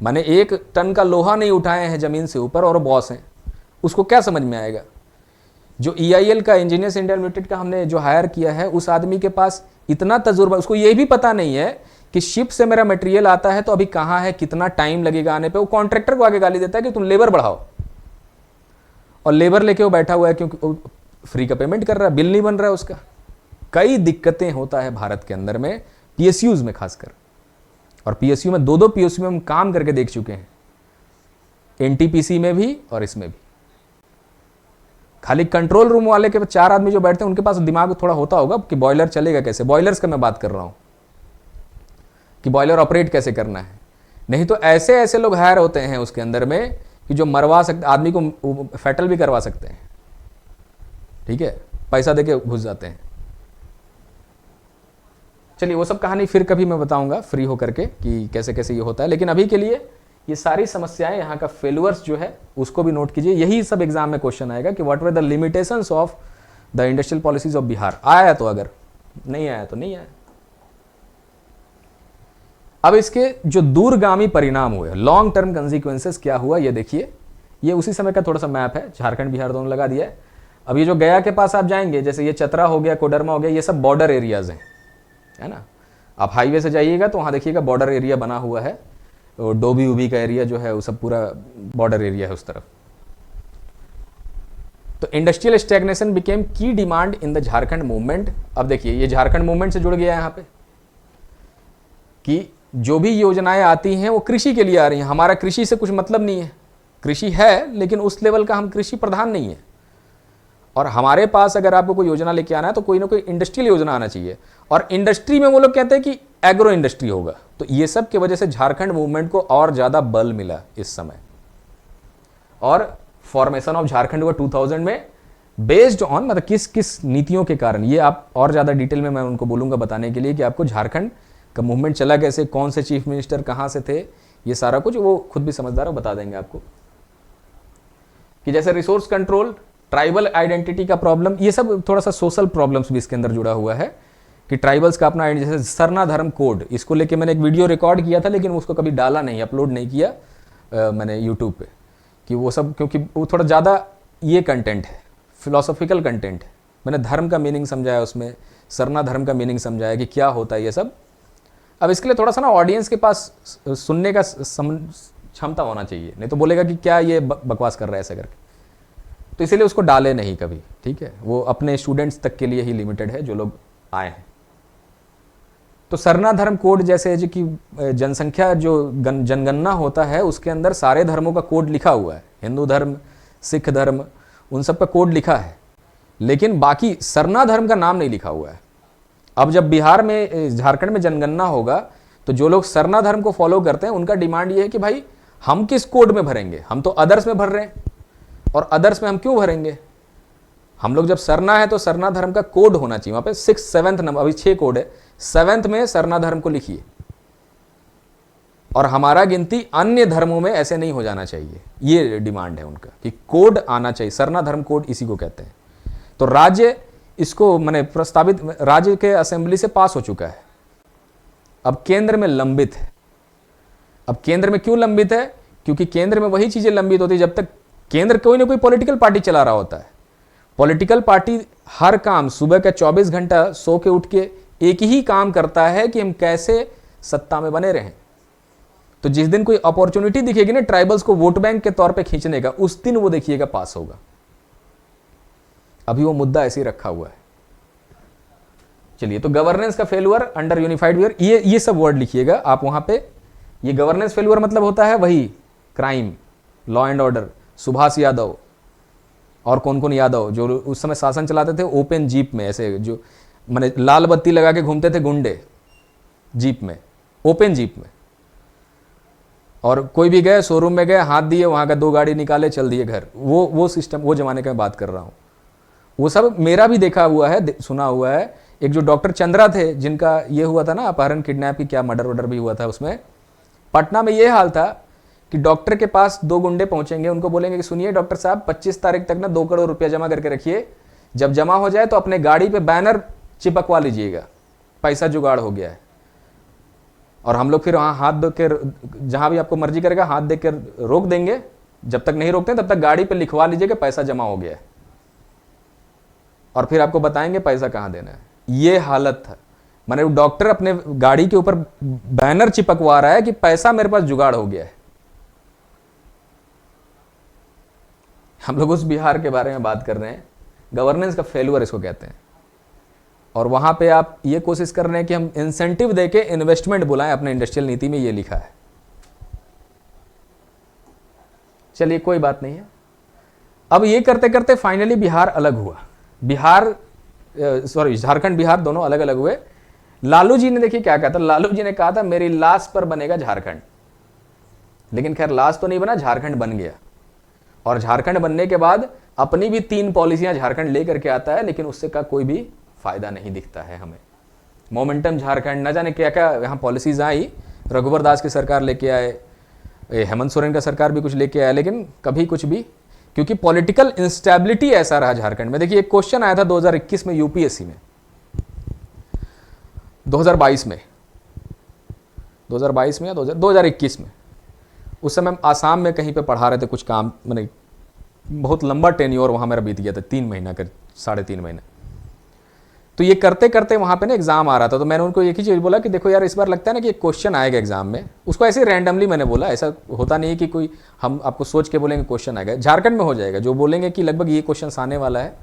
माने 1 टन का लोहा नहीं उठाए हैं जमीन से ऊपर और बॉस हैं, उसको क्या समझ में आएगा जो EIL का, इंजीनियर्स इंडिया लिमिटेड का हमने जो हायर किया है, उस आदमी के पास इतना तजुर्बा, उसको ये भी पता नहीं है कि शिप से मेरा मटेरियल आता है तो अभी कहाँ है, कितना टाइम लगेगा आने पे। वो कॉन्ट्रैक्टर को आगे गाली देता है कि तुम लेबर बढ़ाओ, और लेबर लेके वो बैठा हुआ है क्योंकि वो फ्री का पेमेंट कर रहा है, बिल नहीं बन रहा है उसका। कई दिक्कतें होता है भारत के अंदर में, PSUs में खासकर, और PSU में 2-2 PSU में हम काम करके देख चुके हैं, NTPC में भी और इसमें भी। खाली कंट्रोल रूम वाले के 4 आदमी जो बैठते हैं उनके पास दिमाग थोड़ा होता होगा कि बॉयलर चलेगा कैसे, बॉयलर्स का मैं बात कर रहा हूं कि बॉयलर ऑपरेट कैसे करना है। नहीं तो ऐसे ऐसे लोग हायर होते हैं उसके अंदर में कि जो मरवा सकते, आदमी को फैटल भी करवा सकते हैं, ठीक है, पैसा देके घुस जाते हैं। चलिए वो सब कहानी फिर कभी मैं बताऊंगा फ्री होकर के कि कैसे कैसे ये होता है, लेकिन अभी के लिए ये सारी समस्याएं, यहाँ का फेलुअर्स जो है उसको भी नोट कीजिए। यही सब एग्जाम में क्वेश्चन आएगा कि what were the limitations of the industrial policies of Bihar. आया तो, अगर नहीं आया तो नहीं आया। अब इसके जो दूरगामी परिणाम हुए, लॉन्ग टर्म कंसिक्वेंसेस क्या हुआ, ये देखिए। ये उसी समय का थोड़ा सा मैप है, झारखंड बिहार दोनों लगा दिया है। अब ये जो गया के पास आप जाएंगे, जैसे ये चतरा हो गया, कोडरमा हो गया, ये सब बॉर्डर एरियाज हैं, है ना। आप हाईवे से जाइएगा तो वहाँ देखिएगा बॉर्डर एरिया बना हुआ है, और डोबी उबी का एरिया जो है वो सब पूरा बॉर्डर एरिया है उस तरफ। तो इंडस्ट्रियल स्टैग्नेशन बिकेम की demand in the Jharkhand movement. अब देखिए ये झारखंड मूवमेंट से जुड़ गया है यहाँ पे कि जो भी योजनाएं आती हैं वो कृषि के लिए आ रही हैं। हमारा कृषि से कुछ मतलब नहीं है, कृषि है लेकिन उस लेवल का हम कृषि प्रधान नहीं है। और हमारे पास अगर आपको कोई योजना लेके आना है तो कोई ना कोई इंडस्ट्रियल योजना आना चाहिए, और इंडस्ट्री में वो लोग कहते हैं कि एग्रो इंडस्ट्री होगा। तो ये सब की वजह से झारखंड मूवमेंट को और ज़्यादा बल मिला इस समय, और फॉर्मेशन ऑफ झारखंड हुआ 2000 में, बेस्ड ऑन मतलब किस किस नीतियों के कारण। ये आप और ज़्यादा डिटेल में मैं उनको बोलूँगा बताने के लिए कि आपको झारखंड का मूवमेंट चला कैसे, कौन से चीफ मिनिस्टर कहाँ से थे, ये सारा कुछ वो खुद भी समझदार हो बता देंगे आपको। कि जैसे रिसोर्स कंट्रोल, ट्राइबल आइडेंटिटी का प्रॉब्लम, ये सब थोड़ा सा सोशल प्रॉब्लम्स भी इसके अंदर जुड़ा हुआ है कि ट्राइबल्स का अपना, जैसे सरना धर्म कोड, इसको लेके मैंने एक वीडियो रिकॉर्ड किया था लेकिन उसको कभी डाला नहीं, अपलोड नहीं किया मैंने यूट्यूब पे, कि वो सब क्योंकि वो थोड़ा ज़्यादा ये कंटेंट है, फिलोसॉफिकल कंटेंट है। मैंने धर्म का मीनिंग समझाया उसमें, सरना धर्म का मीनिंग समझाया कि क्या होता है ये सब। अब इसके लिए थोड़ा सा ना ऑडियंस के पास सुनने का क्षमता होना चाहिए, नहीं तो बोलेगा कि क्या ये बकवास कर रहा है ऐसा करके। तो इसीलिए उसको डाले नहीं कभी, ठीक है। वो अपने स्टूडेंट्स तक के लिए ही लिमिटेड है जो लोग आए हैं। तो सरना धर्म कोड जैसे जो कि जनसंख्या जो जनगणना होता है उसके अंदर सारे धर्मों का कोड लिखा हुआ है, हिंदू धर्म, सिख धर्म, उन सब का कोड लिखा है, लेकिन बाकी सरना धर्म का नाम नहीं लिखा हुआ है। अब जब बिहार में, झारखंड में जनगणना होगा तो जो लोग सरना धर्म को फॉलो करते हैं उनका डिमांड ये है कि भाई हम किस कोड में भरेंगे, हम तो अदर्स में भर रहे हैं, और अदर्स में हम क्यों भरेंगे। हम लोग जब सरना है तो सरना धर्म का कोड होना चाहिए, वहां पे 6, 7 नंबर, अभी 6 कोड है, 7th में सरना धर्म को लिखिए। और हमारा गिनती अन्य धर्मों में ऐसे नहीं हो जाना चाहिए, ये डिमांड है उनका कि कोड आना चाहिए, सरना धर्म कोड इसी को कहते हैं। तो राज्य इसको मैंने प्रस्तावित, राज्य के असेंबली से पास हो चुका है, अब केंद्र में लंबित है। अब केंद्र में क्यों लंबित है, क्योंकि केंद्र में वही चीजें लंबित होती है जब तक केंद्र कोई ना कोई पॉलिटिकल पार्टी चला रहा होता है। पॉलिटिकल पार्टी हर काम सुबह का 24 घंटा सो के उठ के एक ही काम करता है कि हम कैसे सत्ता में बने रहें। तो जिस दिन कोई अपॉर्चुनिटी दिखेगी ना ट्राइबल्स को वोट बैंक के तौर पे खींचने का, उस दिन वो देखिएगा पास होगा। अभी वो मुद्दा ऐसे ही रखा हुआ है। चलिए, तो गवर्नेंस का फेल्यूर अंडर यूनिफाइड बिहार, ये सब वर्ड लिखिएगा आप वहां पे। ये गवर्नेंस फेल्यूर मतलब होता है वही crime, law and order, Subhash Yadav और कौन कौन यादव जो उस समय शासन चलाते थे, ओपन जीप में, ऐसे जो माने लाल बत्ती लगा के घूमते थे गुंडे जीप में, ओपन जीप में, और कोई भी गए शोरूम में गए, हाथ दिए, वहां का 2 गाड़ी निकाले, चल दिए घर। वो सिस्टम, वो जमाने का मैं बात कर रहा हूं। वो सब मेरा भी देखा हुआ है, सुना हुआ है। एक जो डॉक्टर चंद्रा थे जिनका ये हुआ था ना अपहरण, किडनैप की क्या मर्डर वर्डर भी हुआ था, उसमें पटना में ये हाल था कि डॉक्टर के पास 2 गुंडे पहुंचेंगे, उनको बोलेंगे कि सुनिए डॉक्टर साहब 25 तारीख तक ना 2 करोड़ रुपया जमा करके रखिए, जब जमा हो जाए तो अपने गाड़ी पे बैनर चिपकवा लीजिएगा, पैसा जुगाड़ हो गया है। और हम लोग फिर वहाँ हाथ दे के, जहाँ भी आपको मर्जी करेगा हाथ दे के रोक देंगे, जब तक नहीं रोकते तब तक गाड़ी पे लिखवा लीजिए कि पैसा जमा हो गया है। और फिर आपको बताएंगे पैसा कहाँ देना है। ये हालत था। माने डॉक्टर अपने गाड़ी के ऊपर बैनर चिपकवा रहा है कि पैसा मेरे पास जुगाड़ हो गया है। हम लोग उस बिहार के बारे में बात कर रहे हैं, गवर्नेंस का फेल्यूर इसको कहते हैं। और वहां पे आप ये कोशिश कर रहे हैं कि हम इंसेंटिव देके इन्वेस्टमेंट बुलाएं, अपने इंडस्ट्रियल नीति में ये लिखा है। चलिए कोई बात नहीं है। अब ये करते करते फाइनली बिहार अलग हुआ। झारखंड बिहार दोनों अलग अलग हुए। लालू जी ने देखिए क्या कहा था। लालू जी ने कहा था मेरी लाश पर बनेगा झारखंड, लेकिन खैर लाश तो नहीं बना, झारखंड बन गया। और झारखंड बनने के बाद अपनी भी 3 पॉलिसियां झारखंड लेकर के आता है, लेकिन उससे का कोई भी फायदा नहीं दिखता है हमें। मोमेंटम झारखंड, न जाने क्या क्या यहाँ पॉलिसीज आई। रघुवर दास की सरकार लेके आए, हेमंत सोरेन का सरकार भी कुछ लेके आया, लेकिन कभी कुछ भी, क्योंकि पॉलिटिकल इंस्टेबिलिटी ऐसा रहा झारखंड में। देखिए एक क्वेश्चन आया था 2021 में यूपीएससी में, 2022 में, 2022 में या 2021 में। उस समय हम आसाम में कहीं पे पढ़ा रहे थे कुछ काम, मैंने बहुत लंबा टेन्योर वहाँ मेरा बीत गया था, 3 महीना कर 3.5 महीने। तो ये करते करते वहाँ पे ना एग्जाम आ रहा था, तो मैंने उनको एक ही चीज़ बोला कि देखो यार इस बार लगता है ना कि एक क्वेश्चन आएगा एग्जाम में। उसको ऐसे रैंडमली मैंने बोला, ऐसा होता नहीं है कि कोई हम आपको सोच के बोलेंगे क्वेश्चन आएगा। झारखंड में हो जाएगा, जो बोलेंगे कि लगभग ये क्वेश्चन आने वाला है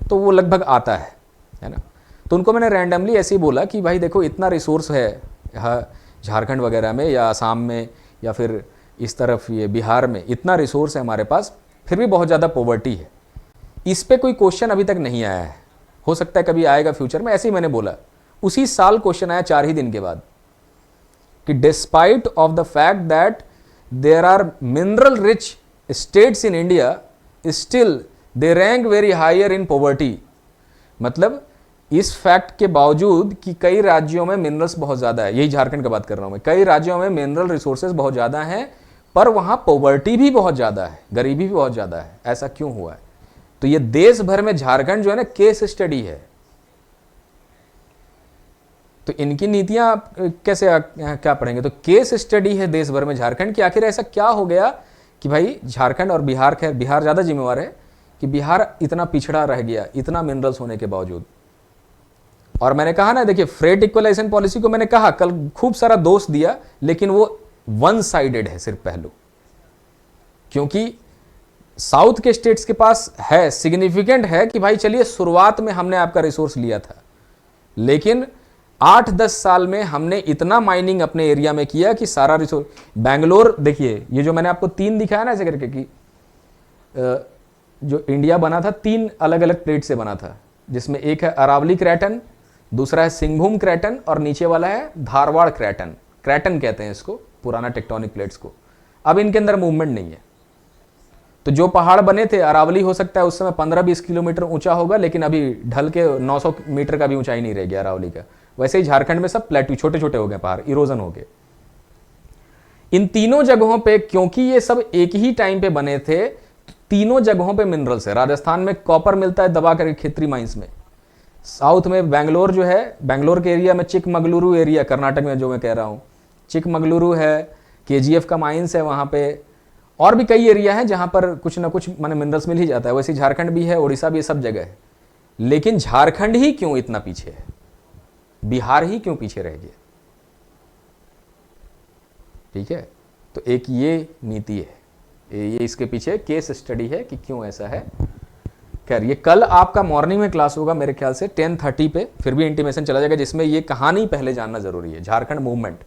तो वो लगभग आता है ना। तो उनको मैंने रैंडमली ऐसे ही बोला कि भाई देखो इतना रिसोर्स है यहाँ झारखंड वगैरह में या आसाम में या फिर इस तरफ ये बिहार में, इतना रिसोर्स है हमारे पास, फिर भी बहुत ज़्यादा पॉवर्टी है। इस पे कोई क्वेश्चन अभी तक नहीं आया है, हो सकता है कभी आएगा फ्यूचर में, ऐसे ही मैंने बोला। उसी साल क्वेश्चन आया 4 ही दिन के बाद कि despite of the fact that there are mineral rich states in India still they rank very higher in poverty. मतलब इस फैक्ट के बावजूद कि कई राज्यों में मिनरल्स बहुत ज़्यादा है, यही झारखंड का बात कर रहा हूँ मैं, कई राज्यों में मिनरल रिसोर्सेज बहुत ज़्यादा हैं, पर वहाँ पॉवर्टी भी बहुत ज़्यादा है, गरीबी भी बहुत ज़्यादा है। ऐसा क्यों हुआ है? तो ये देश भर में झारखंड जो है ना केस स्टडी है। तो इनकी नीतियां कैसे क्या पढ़ेंगे? तो केस स्टडी है देश भर में झारखंड की। आखिर ऐसा क्या हो गया कि भाई झारखंड और बिहार, खैर बिहार ज़्यादा जिम्मेवार है कि बिहार इतना पिछड़ा रह गया इतना मिनरल्स होने के बावजूद। और मैंने कहा ना, देखिए फ्रेट इक्वलाइजेशन पॉलिसी को मैंने कहा कल खूब सारा दोष दिया, लेकिन वो वन साइडेड है सिर्फ पहलू, क्योंकि साउथ के स्टेट्स के पास है, सिग्निफिकेंट है कि भाई चलिए शुरुआत में हमने आपका रिसोर्स लिया था, लेकिन 8-10 साल में हमने इतना माइनिंग अपने एरिया में किया कि सारा रिसोर्स। बैंगलोर देखिए, ये जो मैंने आपको 3 दिखाया ना ऐसे करके कि जो इंडिया बना था 3 अलग अलग प्लेट से बना था, जिसमें एक है अरावली क्रैटन, दूसरा है सिंहभूम क्रैटन और नीचे वाला है धारवाड़ क्रैटन। क्रैटन कहते हैं इसको, पुराना टेक्टोनिक प्लेट्स को। अब इनके अंदर मूवमेंट नहीं है, तो जो पहाड़ बने थे, अरावली हो सकता है उस समय 15-20 किलोमीटर ऊंचा होगा, लेकिन अभी ढल के 900 मीटर का भी ऊंचाई नहीं रह गया अरावली का। वैसे ही झारखंड में सब प्लेटू छोटे छोटे हो गए, पहाड़ इरोजन हो गए। इन तीनों जगहों पे, क्योंकि ये सब एक ही टाइम पे बने थे, तीनों जगहों पे मिनरल्स है। राजस्थान में कॉपर मिलता है दबा करके खेतरी माइंस में। साउथ में बैंगलोर जो है, बैंगलोर के एरिया में चिकमगलुरु एरिया, कर्नाटक में जो मैं कह रहा हूँ, चिकमगलुरु है, केजीएफ का माइंस है वहाँ पे, और भी कई एरिया है जहाँ पर कुछ ना कुछ माने मिनरल्स मिल ही जाता है। वैसे झारखंड भी है, उड़ीसा भी है, सब जगह है। लेकिन झारखंड ही क्यों इतना पीछे है? बिहार ही क्यों पीछे रह गया? ठीक है, तो एक ये नीति है, ये इसके पीछे केस स्टडी है कि क्यों ऐसा है। खैर ये कल आपका मॉर्निंग में क्लास होगा मेरे ख्याल से 10:30 पे, फिर भी इंटीमेशन चला जाएगा, जिसमें ये कहानी पहले जानना जरूरी है। झारखंड मूवमेंट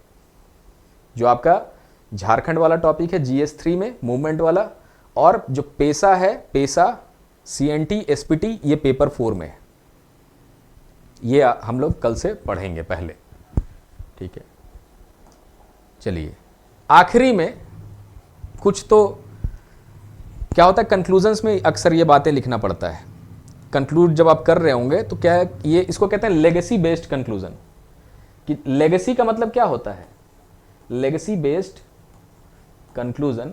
जो आपका झारखंड वाला टॉपिक है GS3 में, मूवमेंट वाला, और जो पेशा है, पेशा CNT SPT, ये पेपर 4 में है। ये हम लोग कल से पढ़ेंगे पहले, ठीक है। चलिए आखिरी में कुछ तो क्या होता है, कंक्लूजन्स में अक्सर ये बातें लिखना पड़ता है। कंक्लूड जब आप कर रहे होंगे तो क्या है, ये इसको कहते हैं लेगेसी बेस्ड कंक्लूजन। कि लेगेसी का मतलब क्या होता है? लेगेसी बेस्ड कंक्लूजन,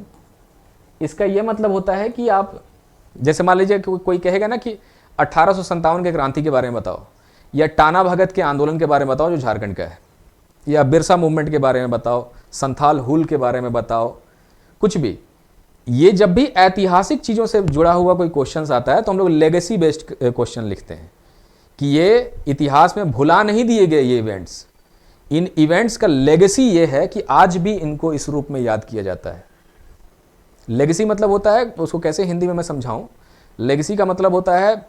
इसका यह मतलब होता है कि आप, जैसे मान लीजिए कोई कहेगा ना कि 1857 के क्रांति के बारे में बताओ, या टाना भगत के आंदोलन के बारे में बताओ जो झारखंड का है, या बिरसा मूवमेंट के बारे में बताओ, संथाल हुल के बारे में बताओ, कुछ भी। ये जब भी ऐतिहासिक चीज़ों से जुड़ा हुआ कोई क्वेश्चन आता है तो हम लोग लेगेसी बेस्ड क्वेश्चन लिखते हैं। कि ये इतिहास में भुला नहीं दिए गए ये इवेंट्स। इन इवेंट्स का लेगेसी ये है कि आज भी इनको इस रूप में याद किया जाता है। लेगेसी मतलब होता है, उसको कैसे हिंदी में मैं समझाऊं, लेगेसी का मतलब होता है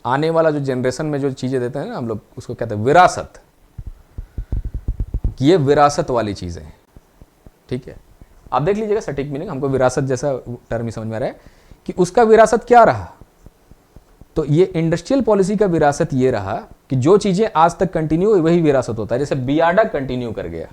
आने वाला जो जनरेशन में जो चीज़ें देते हैं ना हम लोग, उसको कहते हैं विरासत। ये विरासत वाली चीज़ें हैं, ठीक है। आप देख लीजिएगा सटीक मीनिंग, हमको विरासत जैसा टर्म ही समझ में आ रहा है कि उसका विरासत क्या रहा। तो ये इंडस्ट्रियल पॉलिसी का विरासत ये रहा कि जो चीजें आज तक कंटिन्यू हुई वही विरासत होता है। जैसे बियाडा कंटिन्यू कर गया,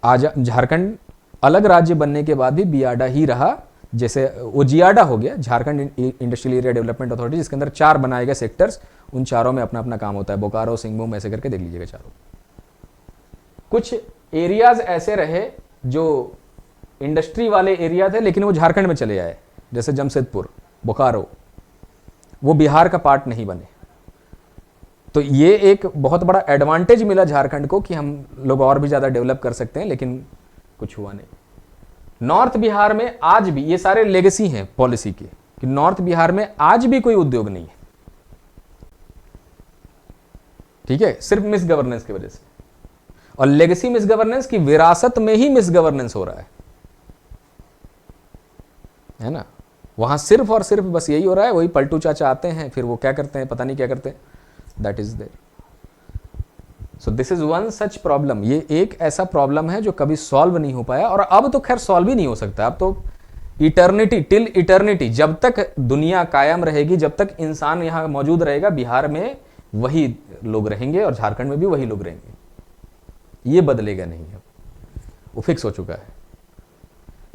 आज झारखंड अलग राज्य बनने के बाद भी बियाडा ही रहा। जैसे ओजियाडा हो गया, Jharkhand industrial area development authority, जिसके अंदर 4 बनाए गए सेक्टर्स, उन चारों में अपना अपना काम होता है। बोकारो, सिंहभूम, ऐसे करके देख लीजिएगा चारों। कुछ एरियाज ऐसे रहे जो इंडस्ट्री वाले एरिया थे लेकिन वो झारखंड में चले आए, जैसे जमशेदपुर, बोकारो, वो बिहार का पार्ट नहीं बने। तो ये एक बहुत बड़ा एडवांटेज मिला झारखंड को कि हम लोग और भी ज़्यादा डेवलप कर सकते हैं, लेकिन कुछ हुआ नहीं। नॉर्थ बिहार में आज भी ये सारे लेगेसी हैं पॉलिसी के कि नॉर्थ बिहार में आज भी कोई उद्योग नहीं है, ठीक है, सिर्फ मिस गवर्नेंस की वजह से। और लेगेसी मिस गवर्नेंस की विरासत में ही मिस गवर्नेंस हो रहा है ना। वहां सिर्फ और सिर्फ बस यही हो रहा है, वही पलटू चाचा आते हैं, फिर वो क्या करते हैं पता नहीं क्या करते हैं, that is there. So this is one such problem. ये एक ऐसा प्रॉब्लम है जो कभी सॉल्व नहीं हो पाया, और अब तो खैर सॉल्व ही नहीं हो सकता। अब तो इटर्निटी, टिल इटर्निटी, जब तक दुनिया कायम रहेगी, जब तक इंसान यहां मौजूद रहेगा, बिहार में वही लोग रहेंगे और झारखंड में भी वही लोग रहेंगे। ये बदलेगा नहीं, अब वो फिक्स हो चुका है।